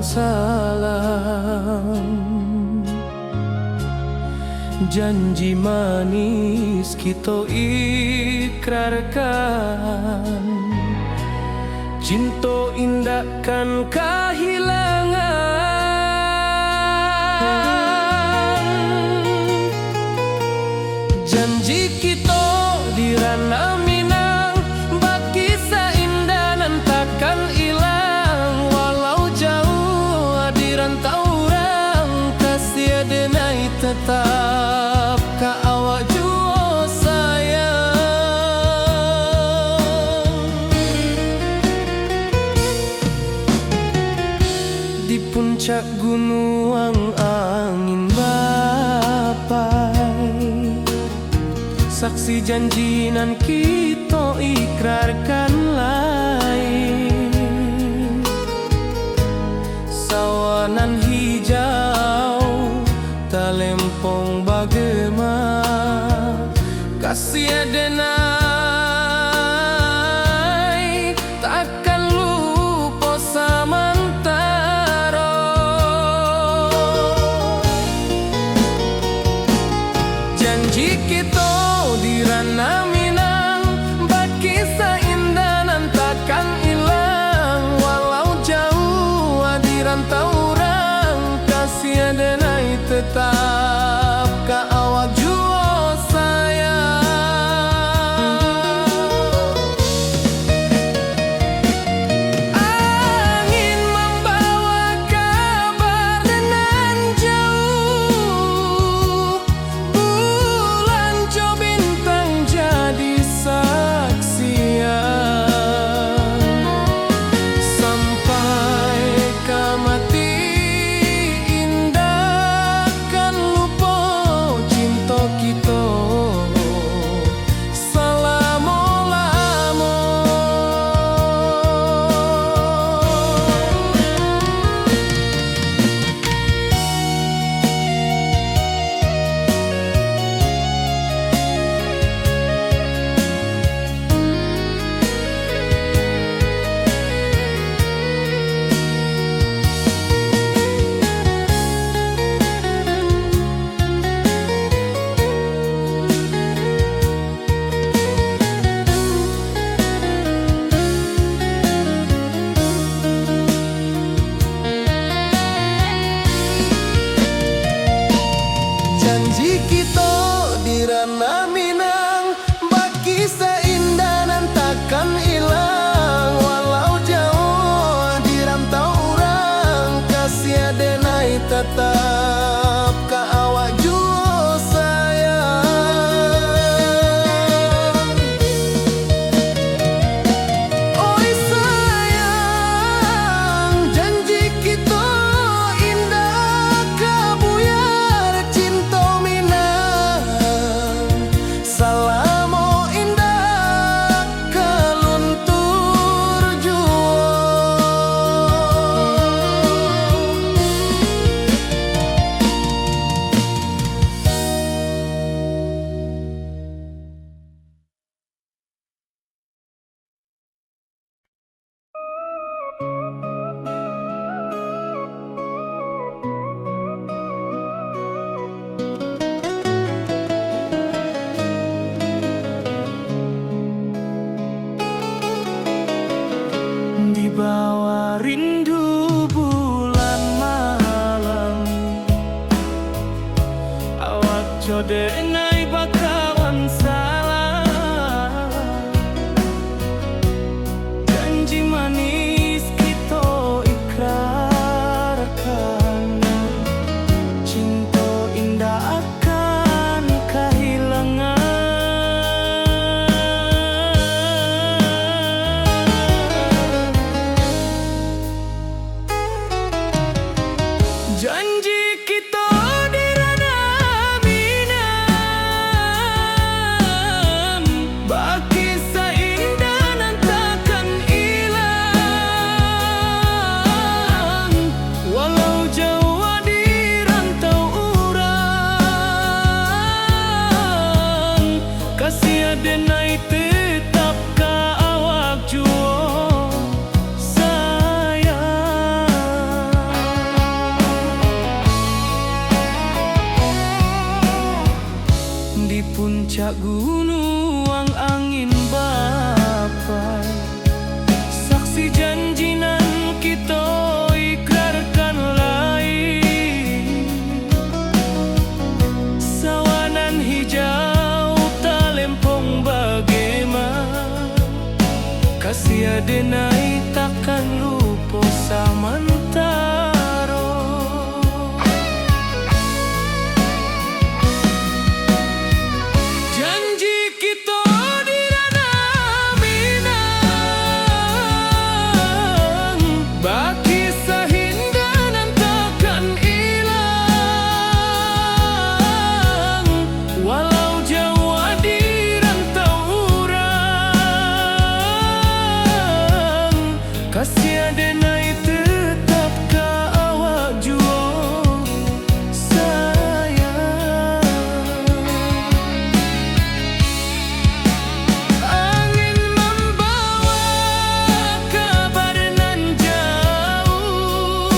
salam. Janji manis kita ikrarkan, cinta indahkan kehilangan. Janji kita di ranah Minang, bagi seindah nan takkan hilang. Walau jauh di rantau orang, kasih denai tetap ka awak jua sayang. Di puncak gunung angin bapai, saksi janji nan kita ikrarkan lain. Sawanan hijau talempong bagema, kasih denai takkan lupa samantara. Janji kita di ranah Minang, bagi seindah nan takkan hilang. Walau jauh di rantau orang, kasih denai tetap ka awak jua sayang. Angin membawa kabar nan jauh, bulan jo bintang jadi saksian. Sampai ke mati indah kan lupa cinta kita selama-lama. Janji kita di ranah Minang, bagi seindah nan takkan hilang. Walau jauh di rantau orang, kasih denai tetap ka awak jua sayang. Oi sayang, janji kita indah kabuyar cinta Minang. Salamo indah keluntur jua. Di bawah rindu bulan malam, awak jode ngai bakawan salah. Janji manis kita ikrarkan, cinta indah akan kehilangan. Janji kita di ranah Minang, bagi seindah nan takkan hilang. Walau jauh di rantau orang, kasih denai tetap ka awak jua sayang. puncak gunung angin bapai, saksi janji nan kita ikrarkan lain. Sawanan hijau talempong bagaimana, kasih adenai takkan lupa samantaro. Janji kita di ranah Minang, baki sahindanan takkan hilang. Walau jauh di rantau urang, kasih adenai tetap ka awak jua sayang. Angin membawa kabar nan jauh,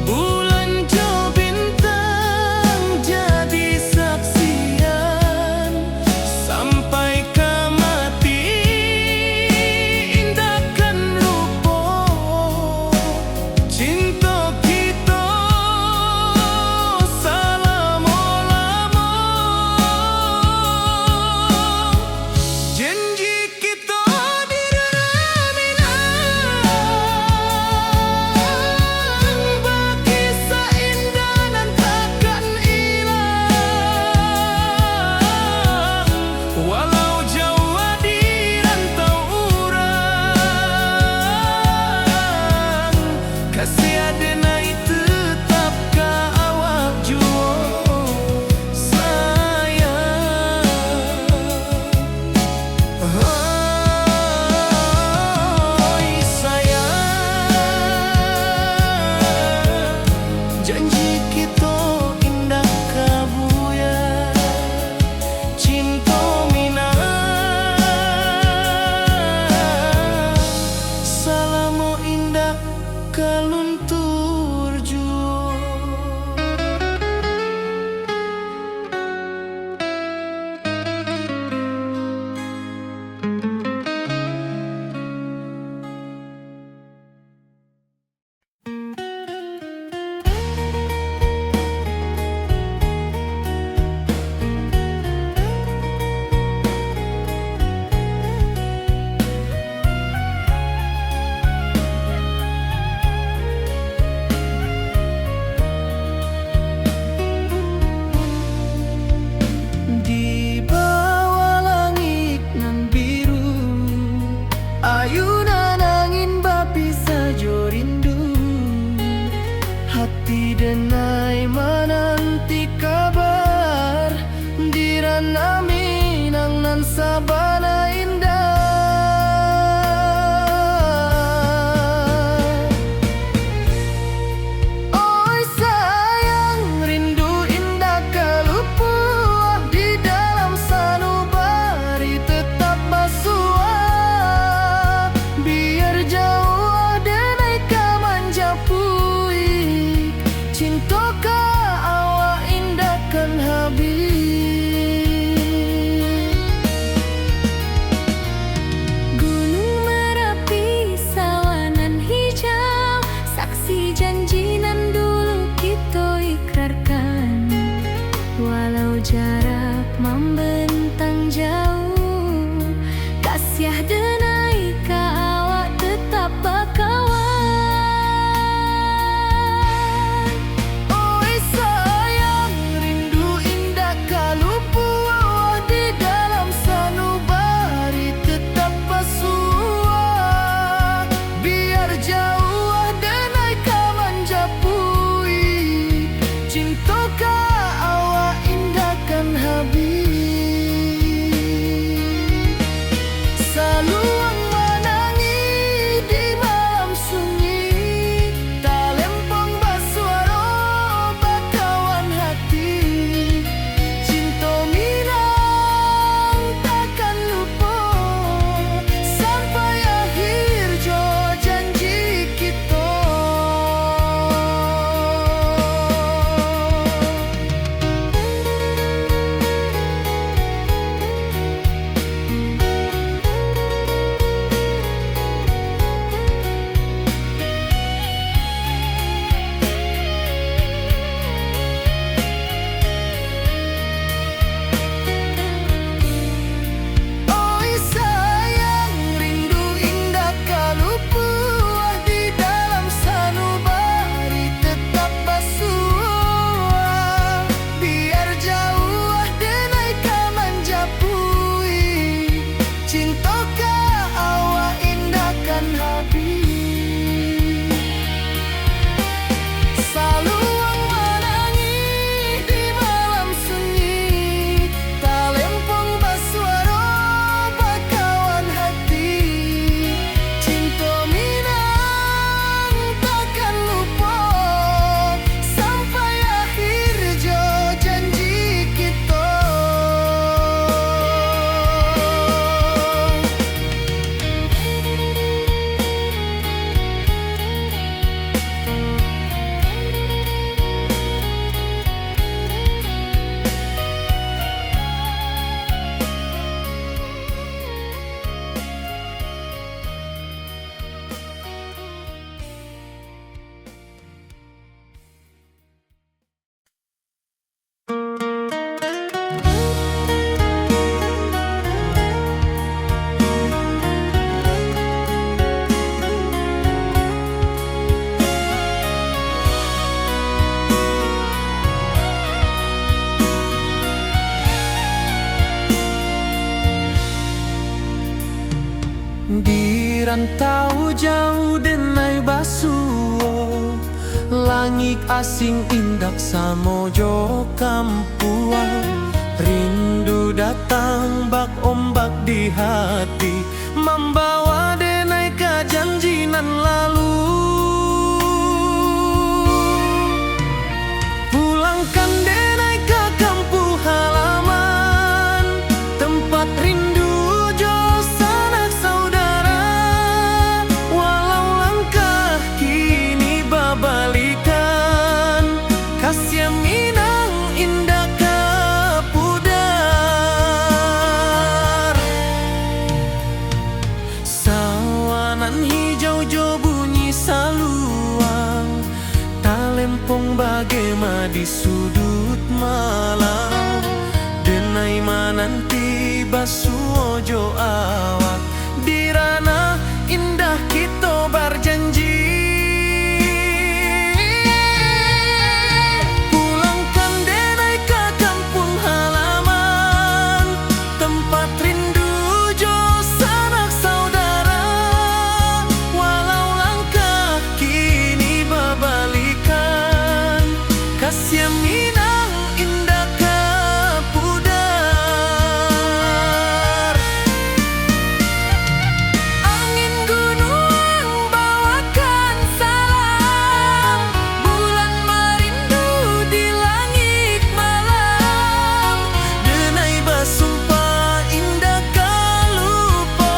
bulan jo bintang jadi saksian. Sampai ke mati indahkan lupa cinta kita selama-lama. Janji kita di ranah Minang, baki seindah nan takkan hilang. Walau jauh di rantau urang, kasih adenai tetap ka awak jua sayang. Oi sayang, janji kita indah kabuya, cinta Minang salamo indah kaluntur jua. Di bawah langit nan biru, ayunan angin bapi sajo rindu. Hati denai menanti kabar di ranah Minang nan sabana indah. Oi sayang, rindu indah kalupuah di dalam sanubari tetap basuah. Biar jauh denai ka manjapuik, Rantau jauh denai basuo, langit asing indak samojo kampuan. Rindu datang bak ombak di hati, membawa denai ke janjinan lalu. Pulangkan denai ke kampung halaman, tempat rindu jo sanak saudara. Walau langkah kini babalikan, kasih Minang indah ke pudar. Sawanan hijau jo bunyi saluang, talempong bagema di sudut malam. Denai mananti basuo jo awak, di ranah indah kita berjanji. Pulangkan denai ke kampung halaman, tempat rindu jo sanak saudara. Walau langkah kini babalikan, kasih Minang indah ke pudar. Angin gunung bawakan salam, bulan merindu di langit malam. Denai basumpah indah kalupo,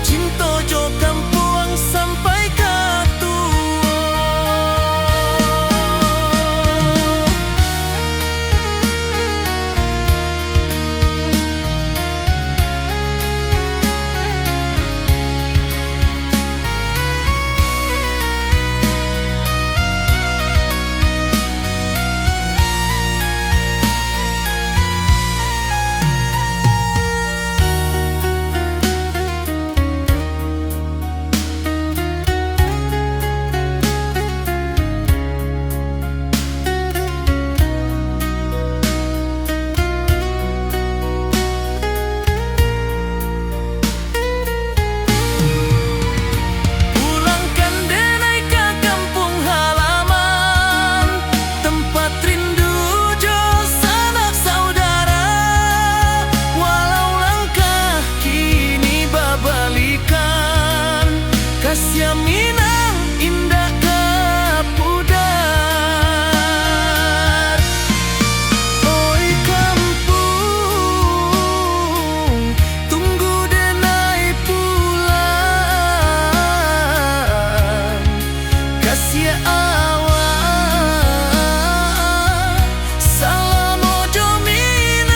cinta jo kampuang sampai ke tua. Pulangkan denai ke kampung halaman, tempat rindu jo sanak saudara. Walau langkah kini babalikan, kasih Minang indah ke pudar. Oi kampung, tunggu denai pulang. Kasih awak, salam ojo Minang.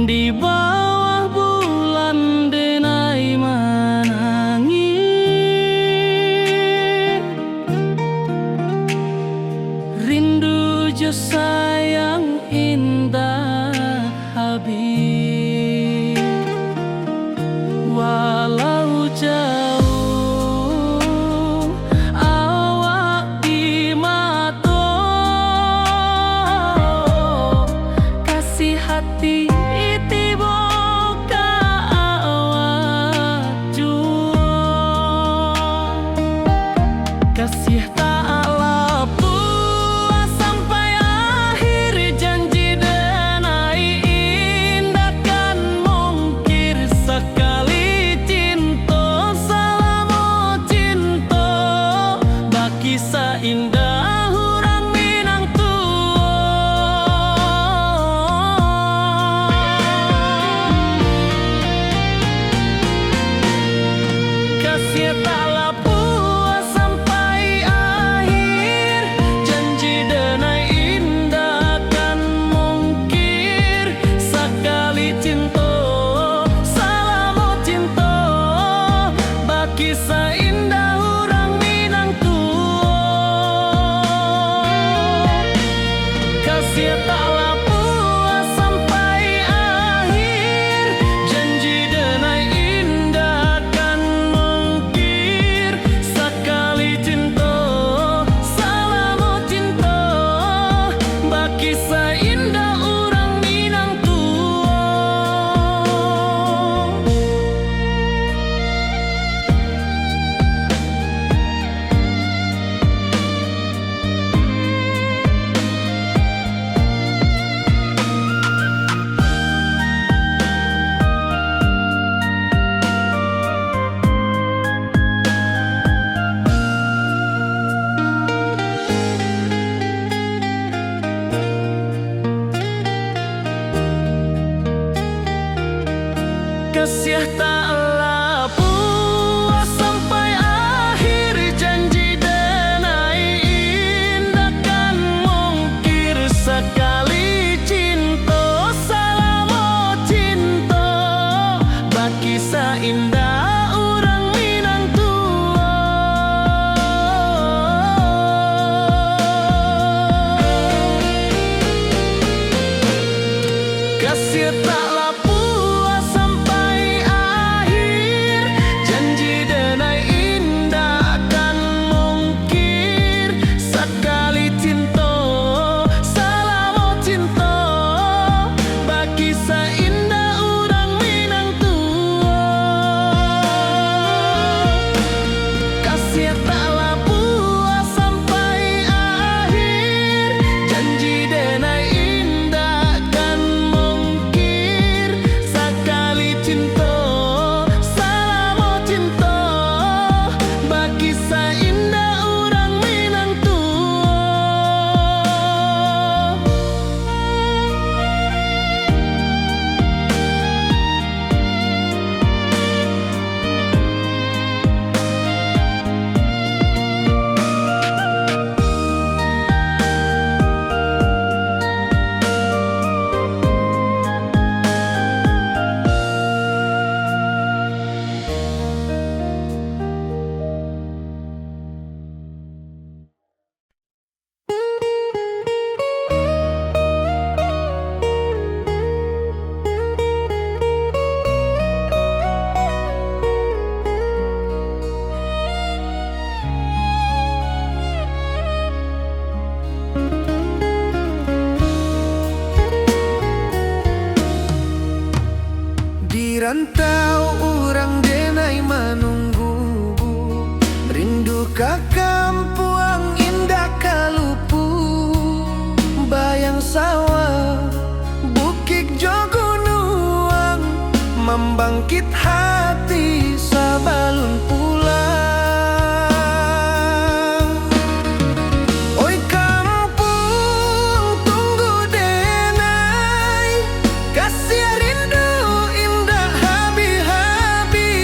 Di bawah bulan denai menangis, rindu jo sayang indah habis. Walau jauh awak di mata, kasih hati tiba ka awak jua. Kasih tak lapu sampai akhir janji indah urang Minang tua. Kasih tak puas sampai akhir, janji denai indah kan mungkir. Sekali cinta, salah mau cinta, baki seindah urang Minang tua. Kasih tak puas sampai akhir, janji denai indah kan mungkir. Sekali cinta, salah mau cinta, baki seindah urang Minang tua. Kasih tak puas sampai akhir, janji denai indah kan mungkir. Sekali cinta, salah mau cinta, baki seindah urang Minang tua. Kasih tak puas sampai akhir, janji denai indah kan mungkir. Sekali cinta, salah mau cinta, baki seindah urang Minang tua. Kasih tak puas sampai akhir, janji denai indah kan mungkir. Sekali cinta, salah mau cinta, baki seindah urang Minang tua. Di rantau urang denai menunggu, rindu ka kampuang indah kalupu. Bayang sawah, bukit jo gunung, membangkit hati sabalun pulang. Oi kampung tunggu denai, kasih rindu indah habi-habi.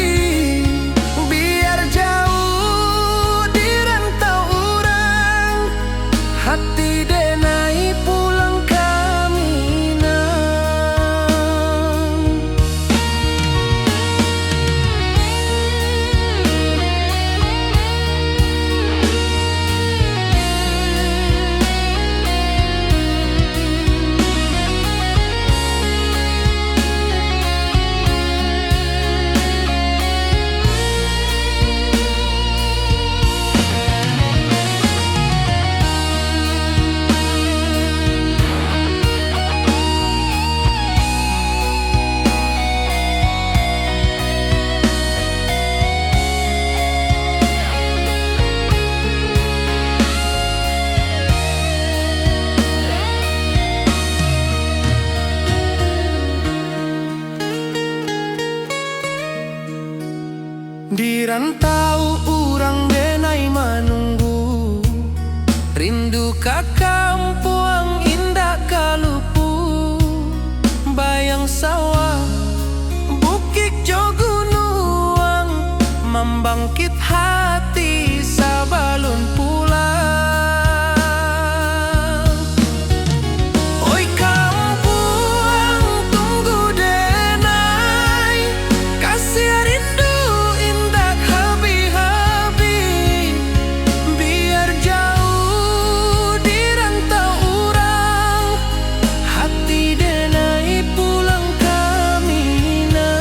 Biar jauh di rantau urang, hati denai pulang ke Minang. Rindu ka kampung indah kalupu, bayang sawah bukit jo gunung, membangkit hati sabalun pulang. Oi kampung tunggu denai, kasih rindu indah habi-habi, biar jauh di rantau urang, hati denai pulang kamina.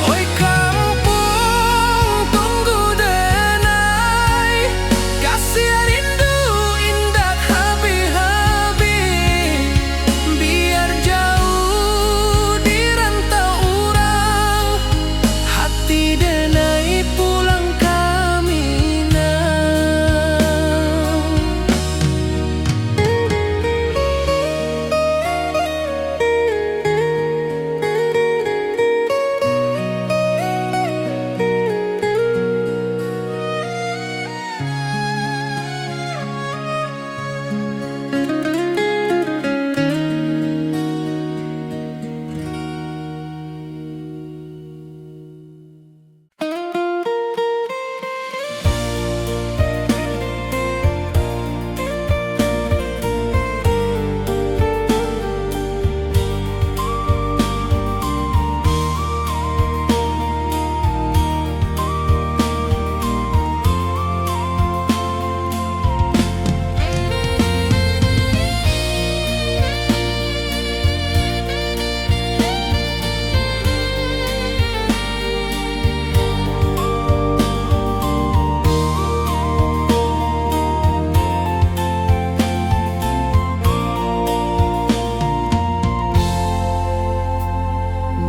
Oi kampung tunggu denai, kasih rindu indah habi-habi, biar jauh di rantau urang, hati denai pulang kamina.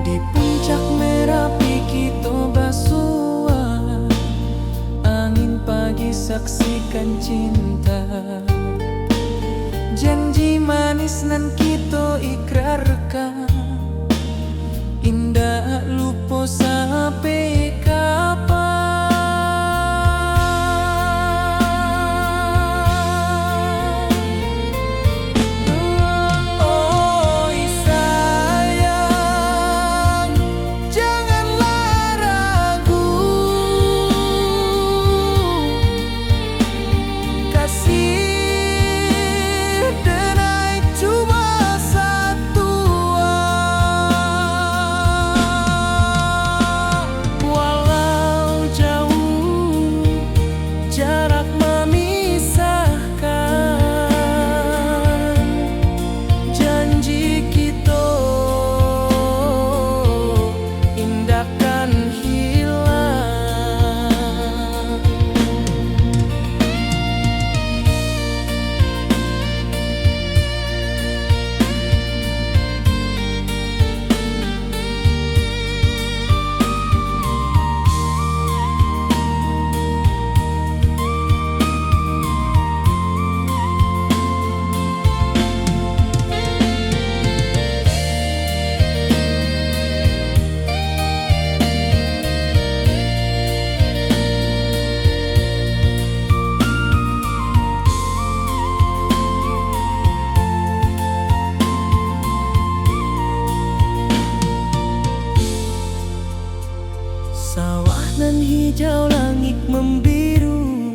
Di puncak Merapi kita basua, angin pagi saksikan cinta, janji manis nan kita ikrarkan, indah lupa sampai kapan. Oi sayang, janganlah ragu, kasih denai cuma satu. Walau jauh jarak memisahkan, janji kita indahkan hilang. Sawah nan hijau, langit membiru,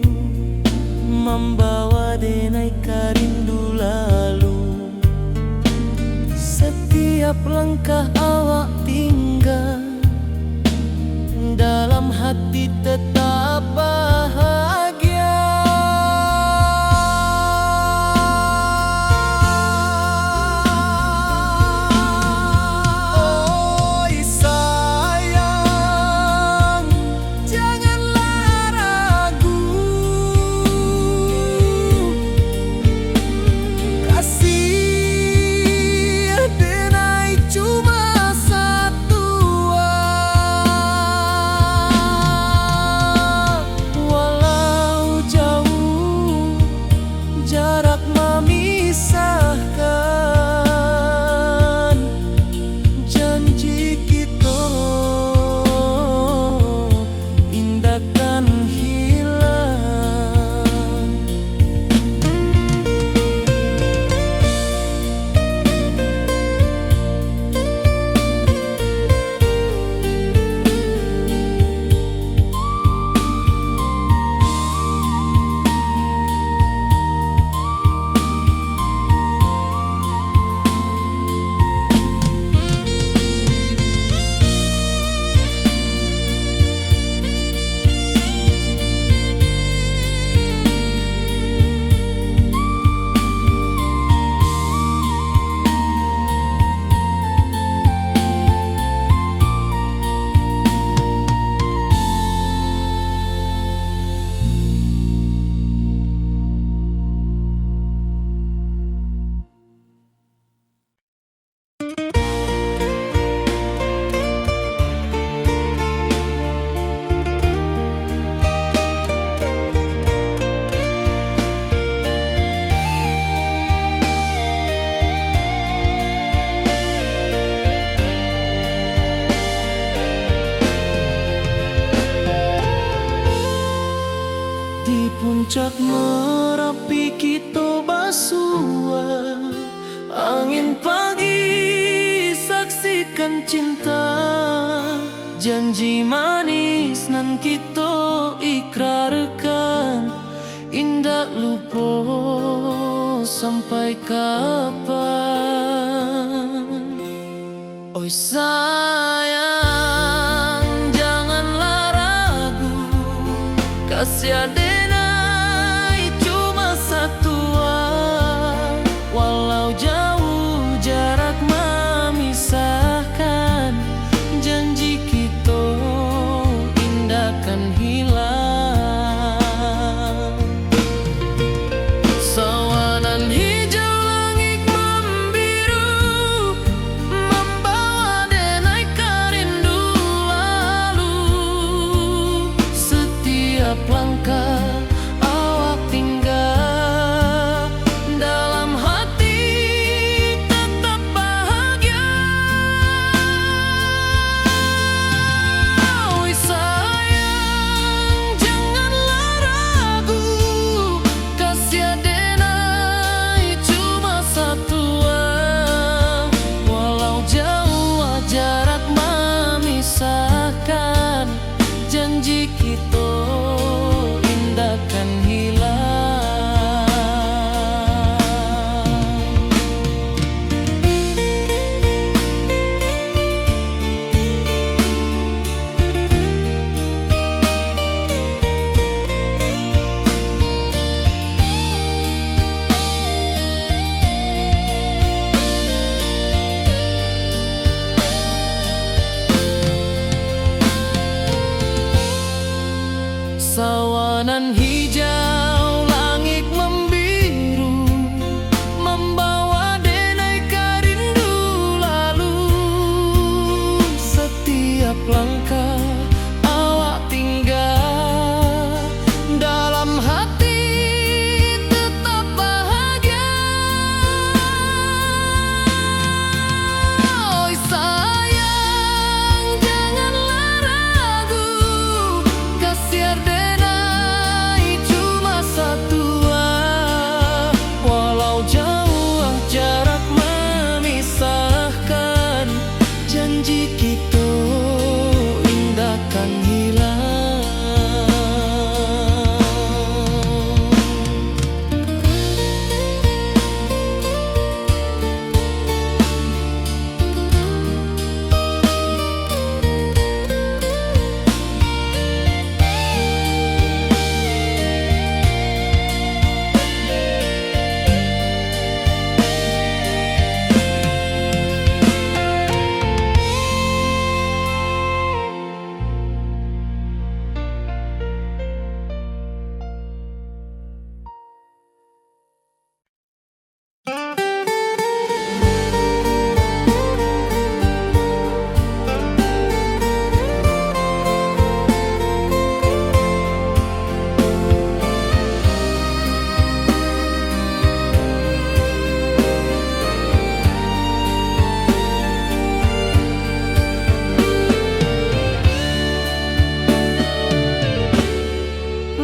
membawa denai karindu lalu. Setiap langkah awak tinggal, dalam hati tetap bahagia. Oi sayang, janganlah ragu, kasih denai cuma Di puncak Merapi kita basua, angin pagi saksikan cinta. Janji manis nan kita ikrarkan, indah lupa sampai kapan. Oi sayang, janganlah ragu, kasih adenai cuma satu. Walau jauh jarak memisahkan, janji kita indah kan hilang. Sawanan hijau langit membiru, membawa denai kerindu lalu. Setiap langkah awak tinggal, dalam hati tetap bahagia. Oi sayang, janganlah ragu, kasih adenai cuma satu. Walau jauh jarak memisahkan, janji kita indah kan hilang. Sawanan hijau langit membiru, membawa denai kerindu lalu. Setiap langkah awak tinggal, dalam hati tetap bahagia. Oi sayang, janganlah ragu, kasih adenai cuma satu. Walau jauh jarak memisahkan, janji kita indah kan hilang.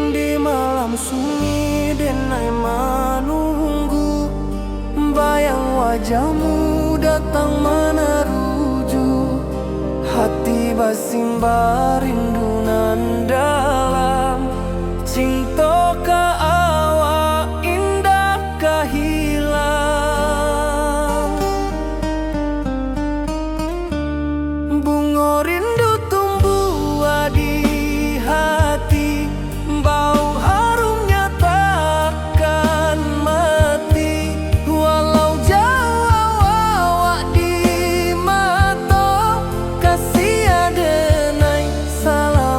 Di malam sunyi denai menunggu, bayang wajahmu datang meneruju. Hati basimba rindu nan dalam, cinta ka awak indah ka hilang. Bunga rindu tumbuh di hati, bau harumnya takkan mati. Walau jauh awak di mata, kasih adenai salam.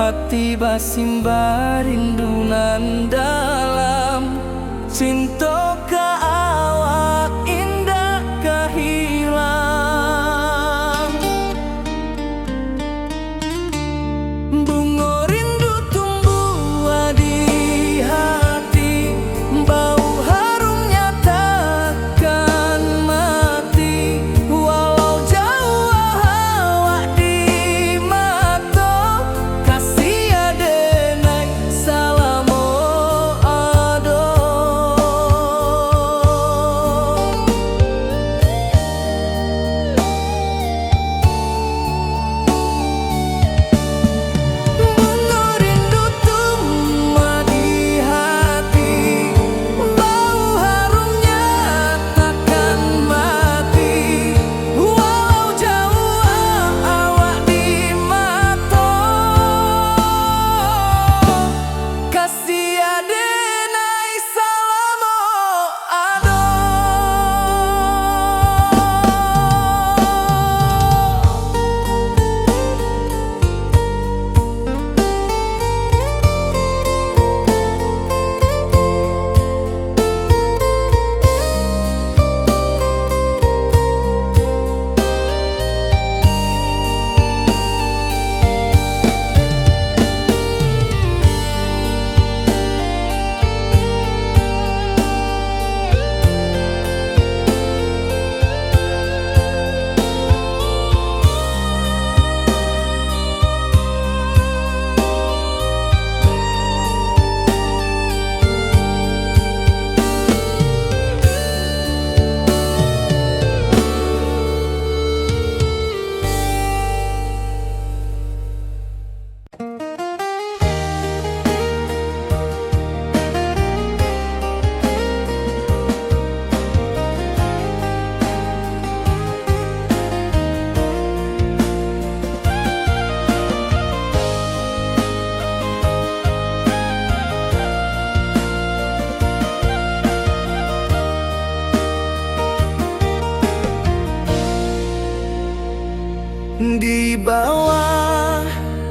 hati basimba rindunan dalam cinta ka awak indah kahilang. Bunga rindu tumbuh di hati, bau harumnya takkan mati. Walau jauh awak di mata, kasih adenai salamo ado. Bunga rindu tumbuh di hati, bau harumnya takkan mati. Walau jauh awak di mata, kasih adenai salamo ado. Di bawah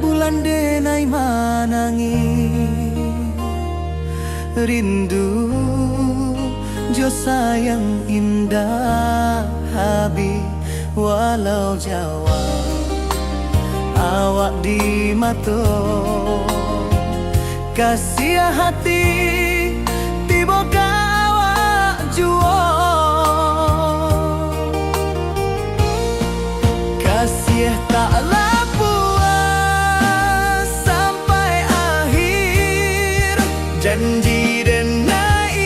bulan denai manangi, rindu jo sayang indah habi. Walau jawa awak di mata, kasih hati tiba ka awak jua. Kasih taklah puas sampai akhir, janji denai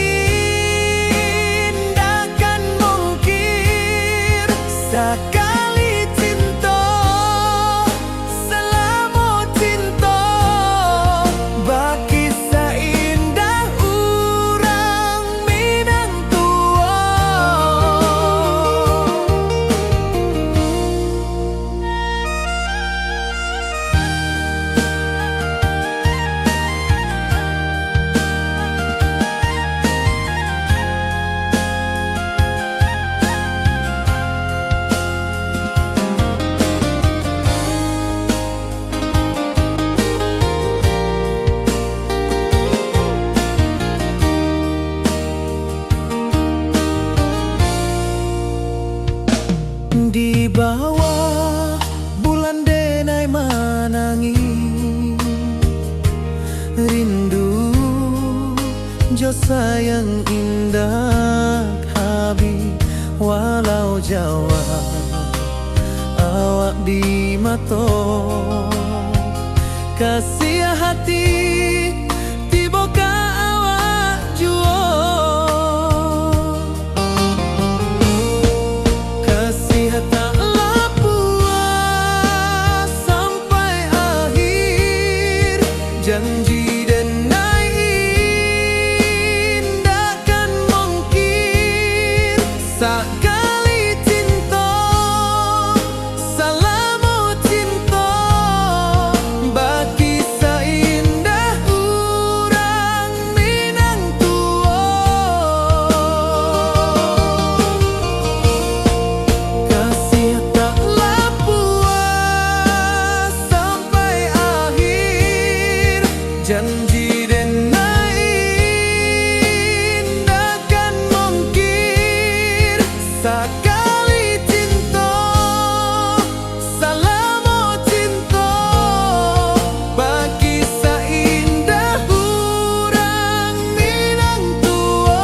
indah kan mungkir. Sekali cinta selama cinta, baki seindah urang Minang tua. Di bawah bulan denai manangi, rindu jo sayang indah habi. Walau jawa awak di mata, kasih hati tiba ka awak jua. Kasih taklah puas sampai akhir, janji denai indah kan mungkir. Sekali cinta selama cinta, baki seindah urang Minang tua. Kasih taklah puas sampai akhir, janji denai indakan mungkir sakali cinta salamo cinta bagi saindah urang minang tua.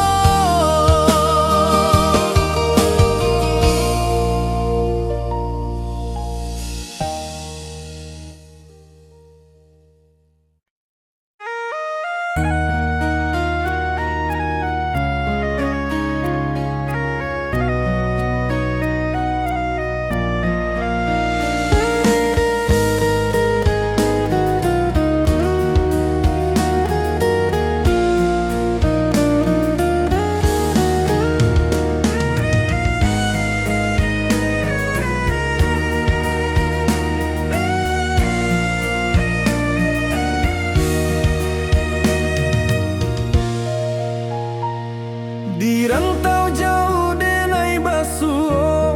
Di rantau jauh denai basuh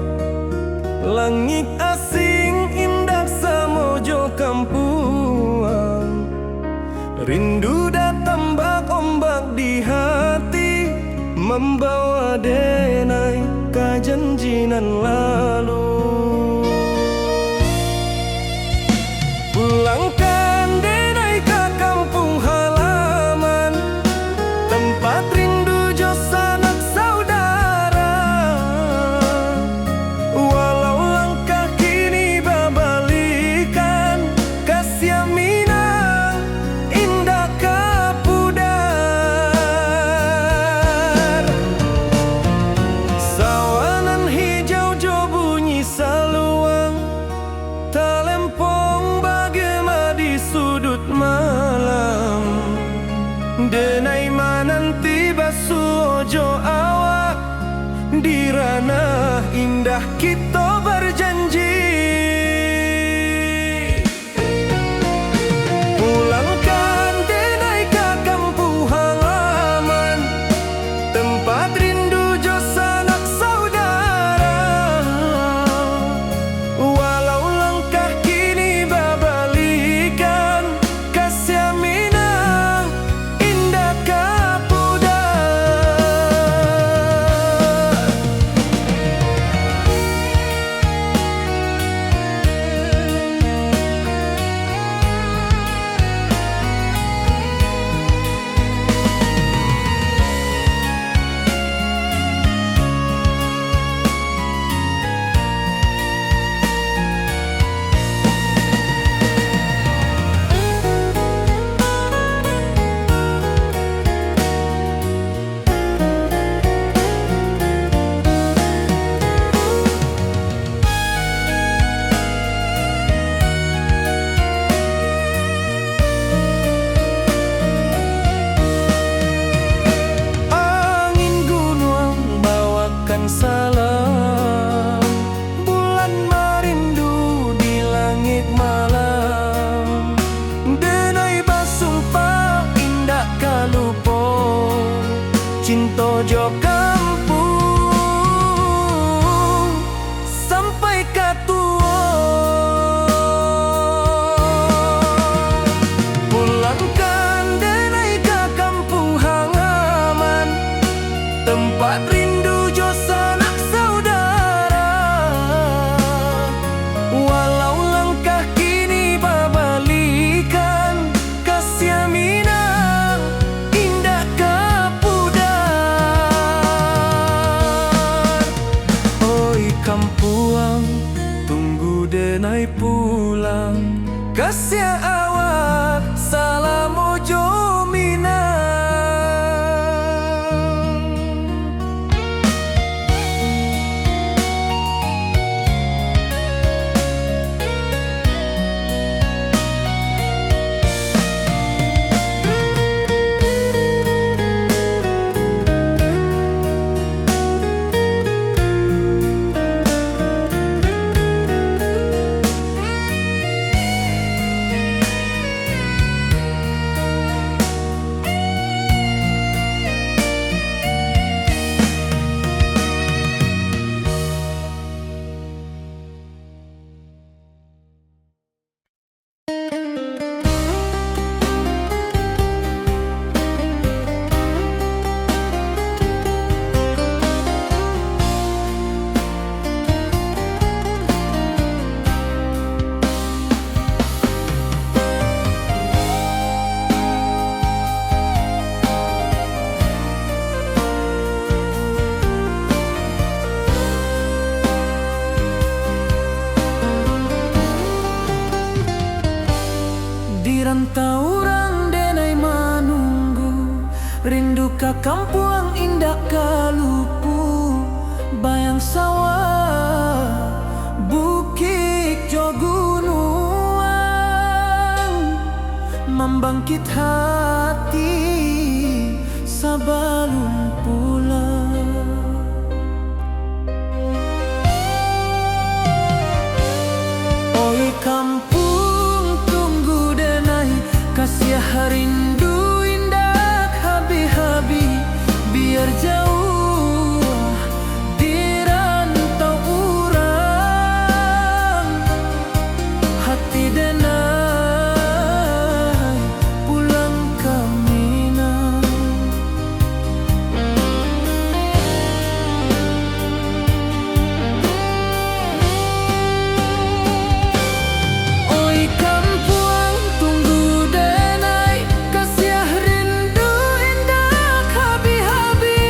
langit asing indah samojo kampuang. Rindu datang bak ombak di hati membawa denai ke janjinan lalu. Pulangkan denai ke kampung halaman tempat rindu jo sanak saudara. Walau langkah kini babalikan kasih minang indah kapudar. Sawanan hijau jo bunyi saluang talempong bagema di sudut malam. Denai mananti basuh ojo awak di ranah indah kita berjanji. Pulangkan denai ke kampung halaman tempat rindu jo sanak saudara. Walau langkah kini babalikan kasih minang indah kapudar. Angin gunung bawakan salam, bulan merindu di langit malam. Denai basumpah indah kalupo cinta jo kampung sampai katua. Pulangkan denai ke kampung halaman tempat rindu jo sanak saudara. Walau langkah kini babalikan kasih minang indah kapudar. Oi kampuang tunggu denai pulang kasih awak salam ojo minang. Di rantau orang denai manunggu, rindu ka kampung indah kalupu, bayang sawah bukit jo gunung, membangkit hati sabalun pulang. Oi kampung tunggu denai, kasih rindu indah habi-habi, biar jauh di rantau urang, hati denai pulang ke Minang. Oi kampung tunggu denai, kasih rindu indah habi-habi,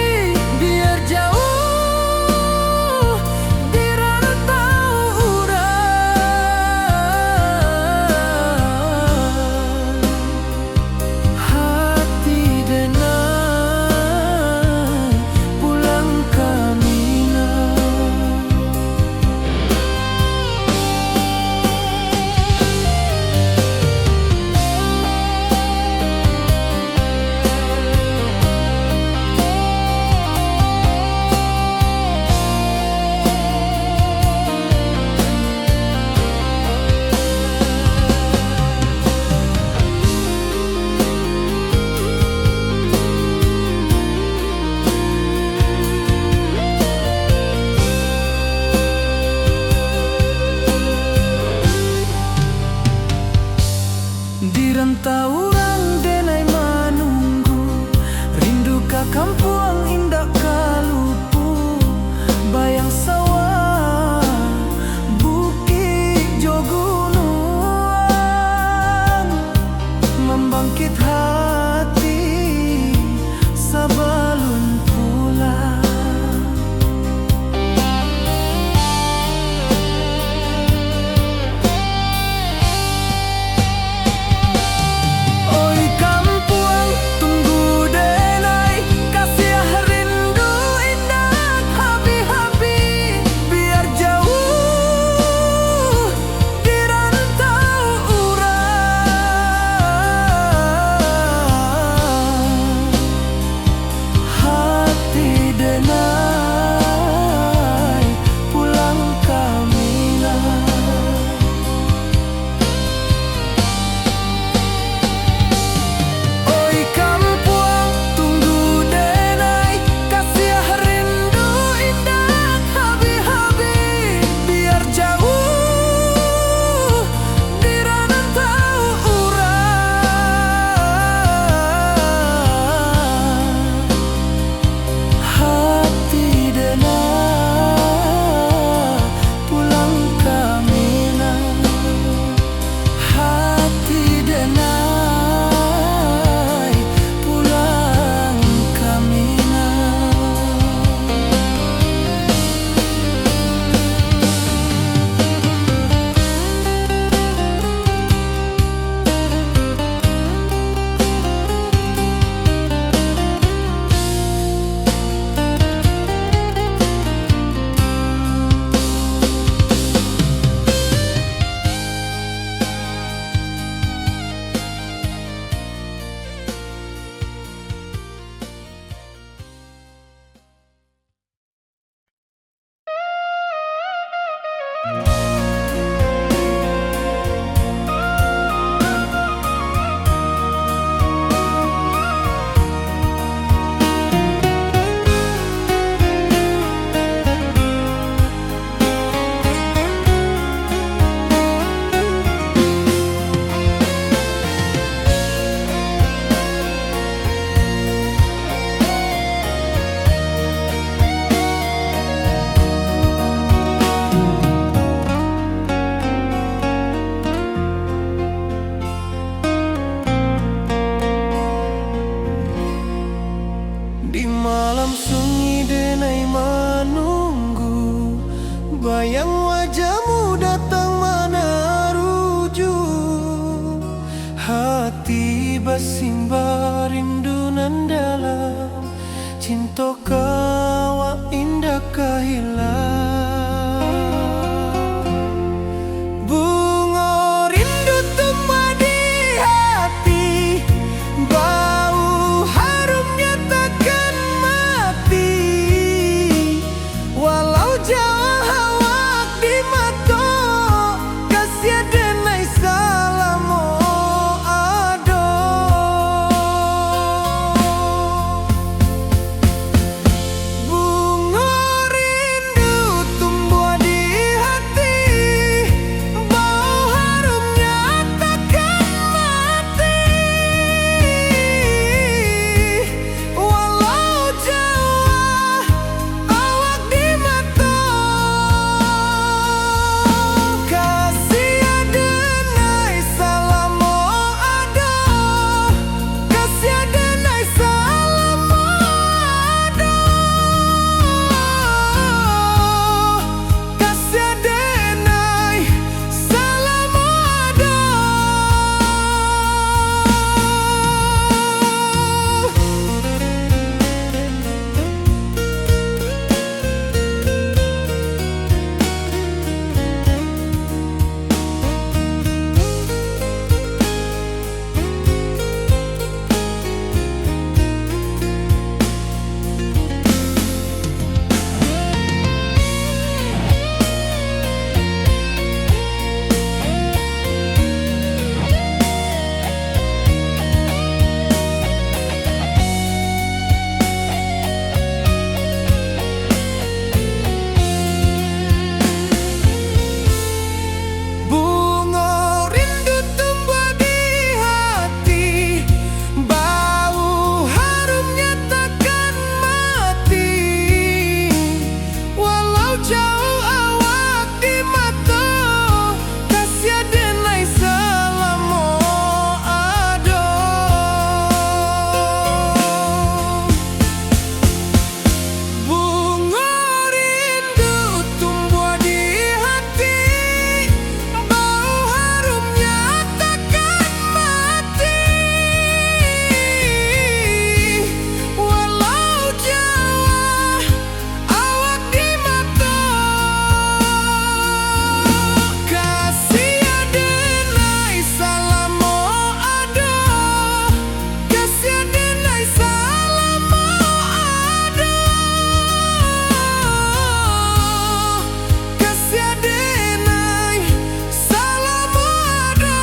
biar jauh di rantau urang, hati denai pulang ke Minang. Di rantau orang denai manunggu, rindu ka kampung indah kalupu, bayang sawah bukit jo gunung, membangkit hati sabalun pulang. Oi kampung tunggu denai, kasih hati basimba rindu nan dalam, cinta kawa indah kahilang. Bunga rindu tumbuh di hati, bau harumnya takkan mati. Walau jauh awak di mata, kasih denai salamo ado. Bunga rindu tumbuh di hati, bau harumnya takkan mati. Walau jauh awak di mata, kasih denai salamo ado, kasih denai salamo ado, kasih denai salamo ado. Bunga rindu tumbuh di hati, bau harumnya takkan mati. Walau jauh awak di mata, kasih denai salamo ado. Bunga rindu tumbuh di hati, bau harumnya takkan mati. Walau jauh awak di mata, kasih denai salamo ado, kasih denai salamo ado, kasih denai salamo ado.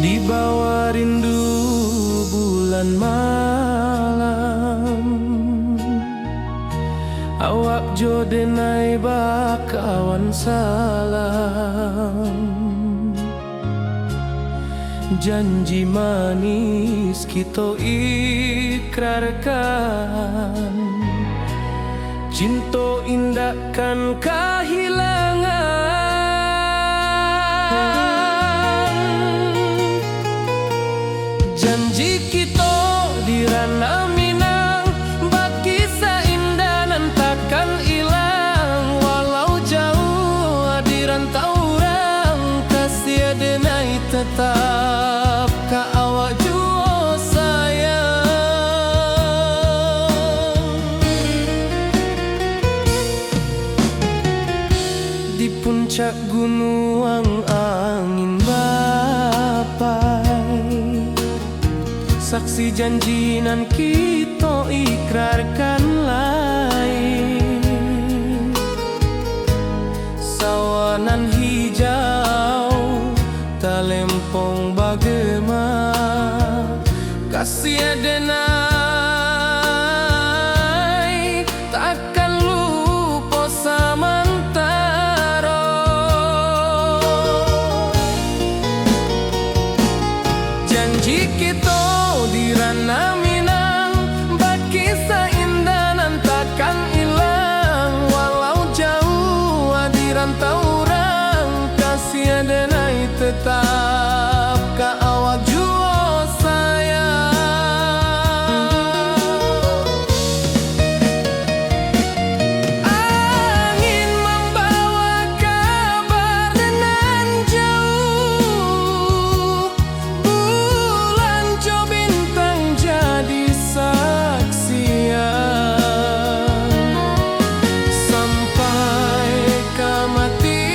Di bawah rindu bulan malam, awak jo denai bakawan salam. Janji manis kita ikrarkan, cinta indah kan kehilangan. Janji kita di ranah Minang, bakisah indah nan takkan hilang. Walau jauh di rantau orang, kasih denai tetap ka awak jua sayang. Di puncak gunung angin bapai, saksi janjinan kita ikrarkan lain. Sawanan hijau talempong bagema, kasih adenai takkan lupa samantara. Janji kita di ranah Minang, bakisah indah nan takkan hilang. Walau jauh di rantau orang, kasih adenai tetap ka awak jua sayang. Angin membawa kabar nan jauh, bulan jo bintang jadi saksian. Sampai ka mati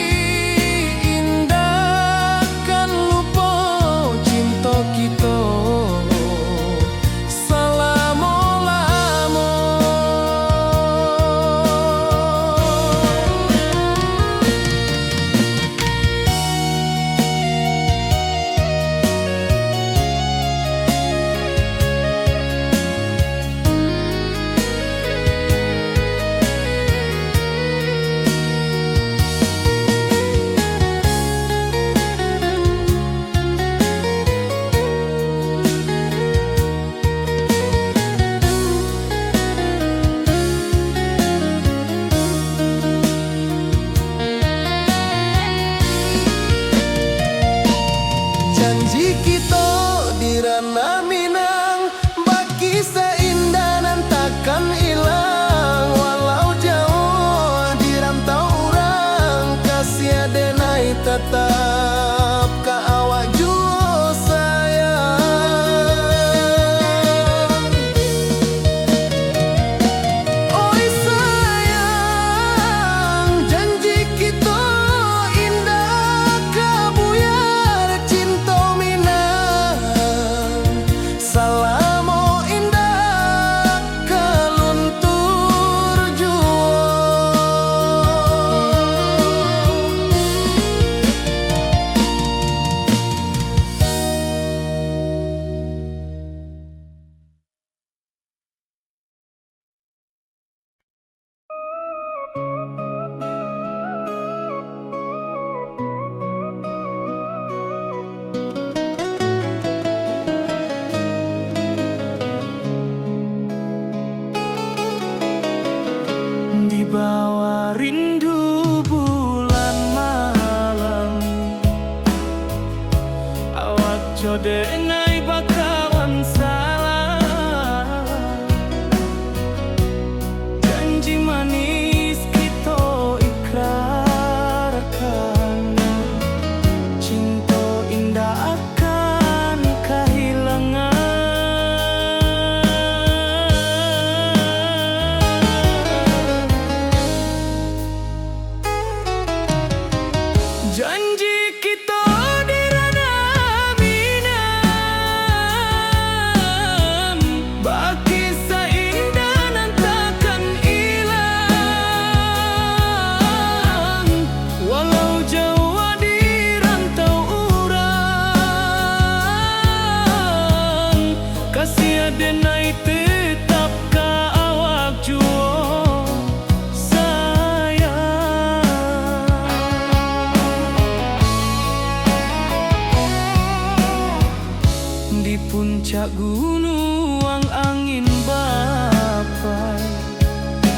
indah kan lupa cinta kita selama-lama. Janji kita di ranah Minang, bakisah indah nan takkan hilang. Walau jauh di rantau orang, kasih adenai tetap ka awak jua sayang. Oi sayang, janji kita indah kabuyar cinta Minang. Salamo indah kaluntur jua. Di bawah rindu bulan malam, awak jodenai bakawan salah. Janji manis kita ikrarkan, cinta indah akan kehilangan. Janji kita di ranah Minang, bakisah indah nan takkan hilang. Walau jauh di rantau orang, kasih adenai tetap ka awak jua sayang. Di puncak gunung angin bapai,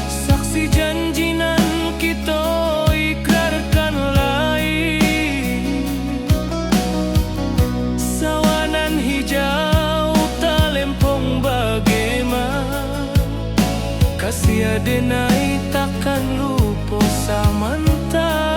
saksi janji nan kita ikrarkan lain. Sawanan hijau talempong bagema, kasih adenai takkan lupa samantara.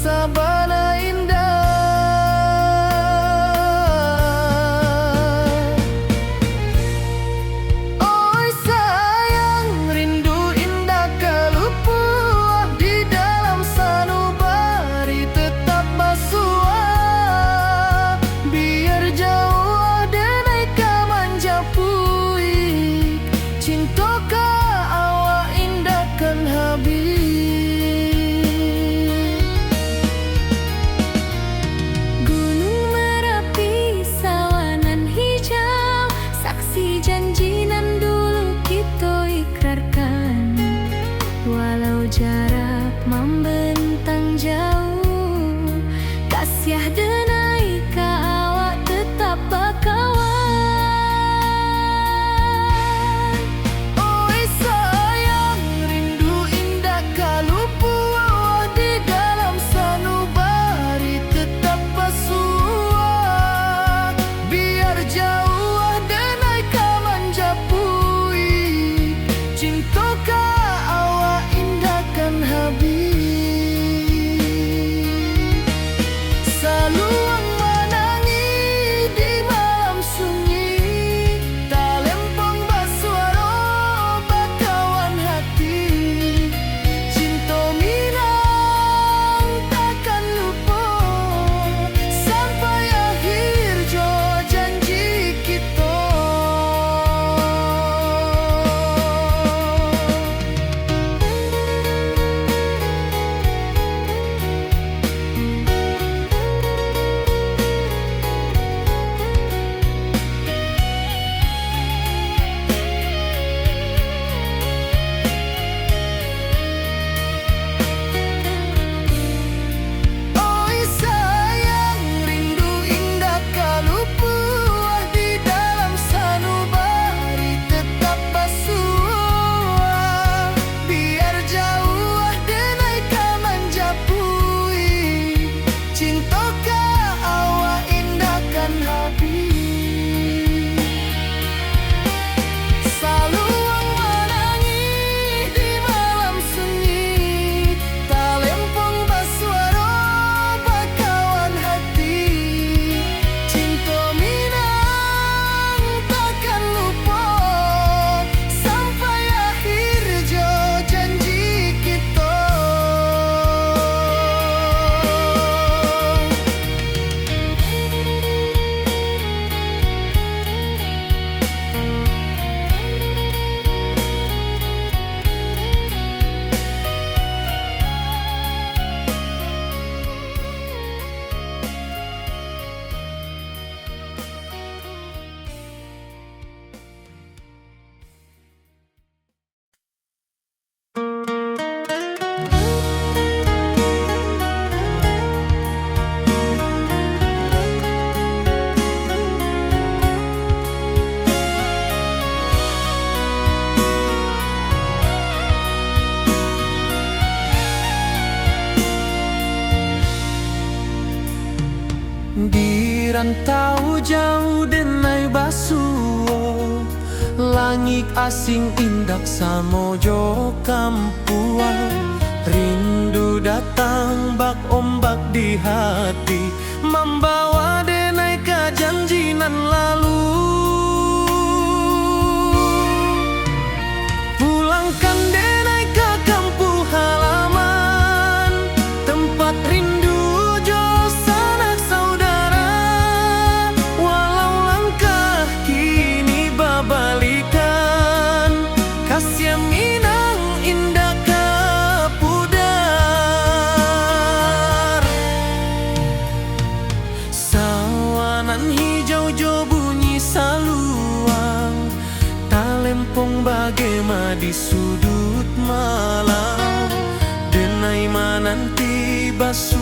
sabana indah. Oi sayang, rindu indah kalupua di dalam sanubari tetap basua. Biar jauh denai ka manjapui, cintoka awak indahkan habis. Gunung Merapi, sawanan hijau, saksi janji nan dulu kita ikrarkan. Walau jarak membentang jauh, kasiah denai ka awak tetap bakawan. Oi sayang, rindu indah kalupua di dalam sanubari tetap basua. Biar jauh denai ka manjapui, cintoka awak indahkan habis. Saluang menangi di malam sunyi, talempong basuaro bakawan hati. Cinta minang takkan lupa sampai akhir jo janji kita. Oi sayang, rindu indah kalupua di dalam sanubari tetap basua. Biar jauh denai ka manjapui, cintoka awak indahkan habis. Saluang menangi di malam sunyi, talempong basuaro bakawan hati. Cinta minang takkan lupa sampai akhir jo janji kita. Di rantau jauh denai basuo, langit asing indak samojo kampuan. Rindu datang bak ombak di hati, membawa denai ka janji nan lalu. Pulangkan denai ka kampung halaman, tempat rindu jo sanak saudara. Walau langkah kini babalikan, kasih minang indah ka pudar. Sawanan hijau jo bunyi saluang, talempong bagema di sudut malam. Denai menanti basu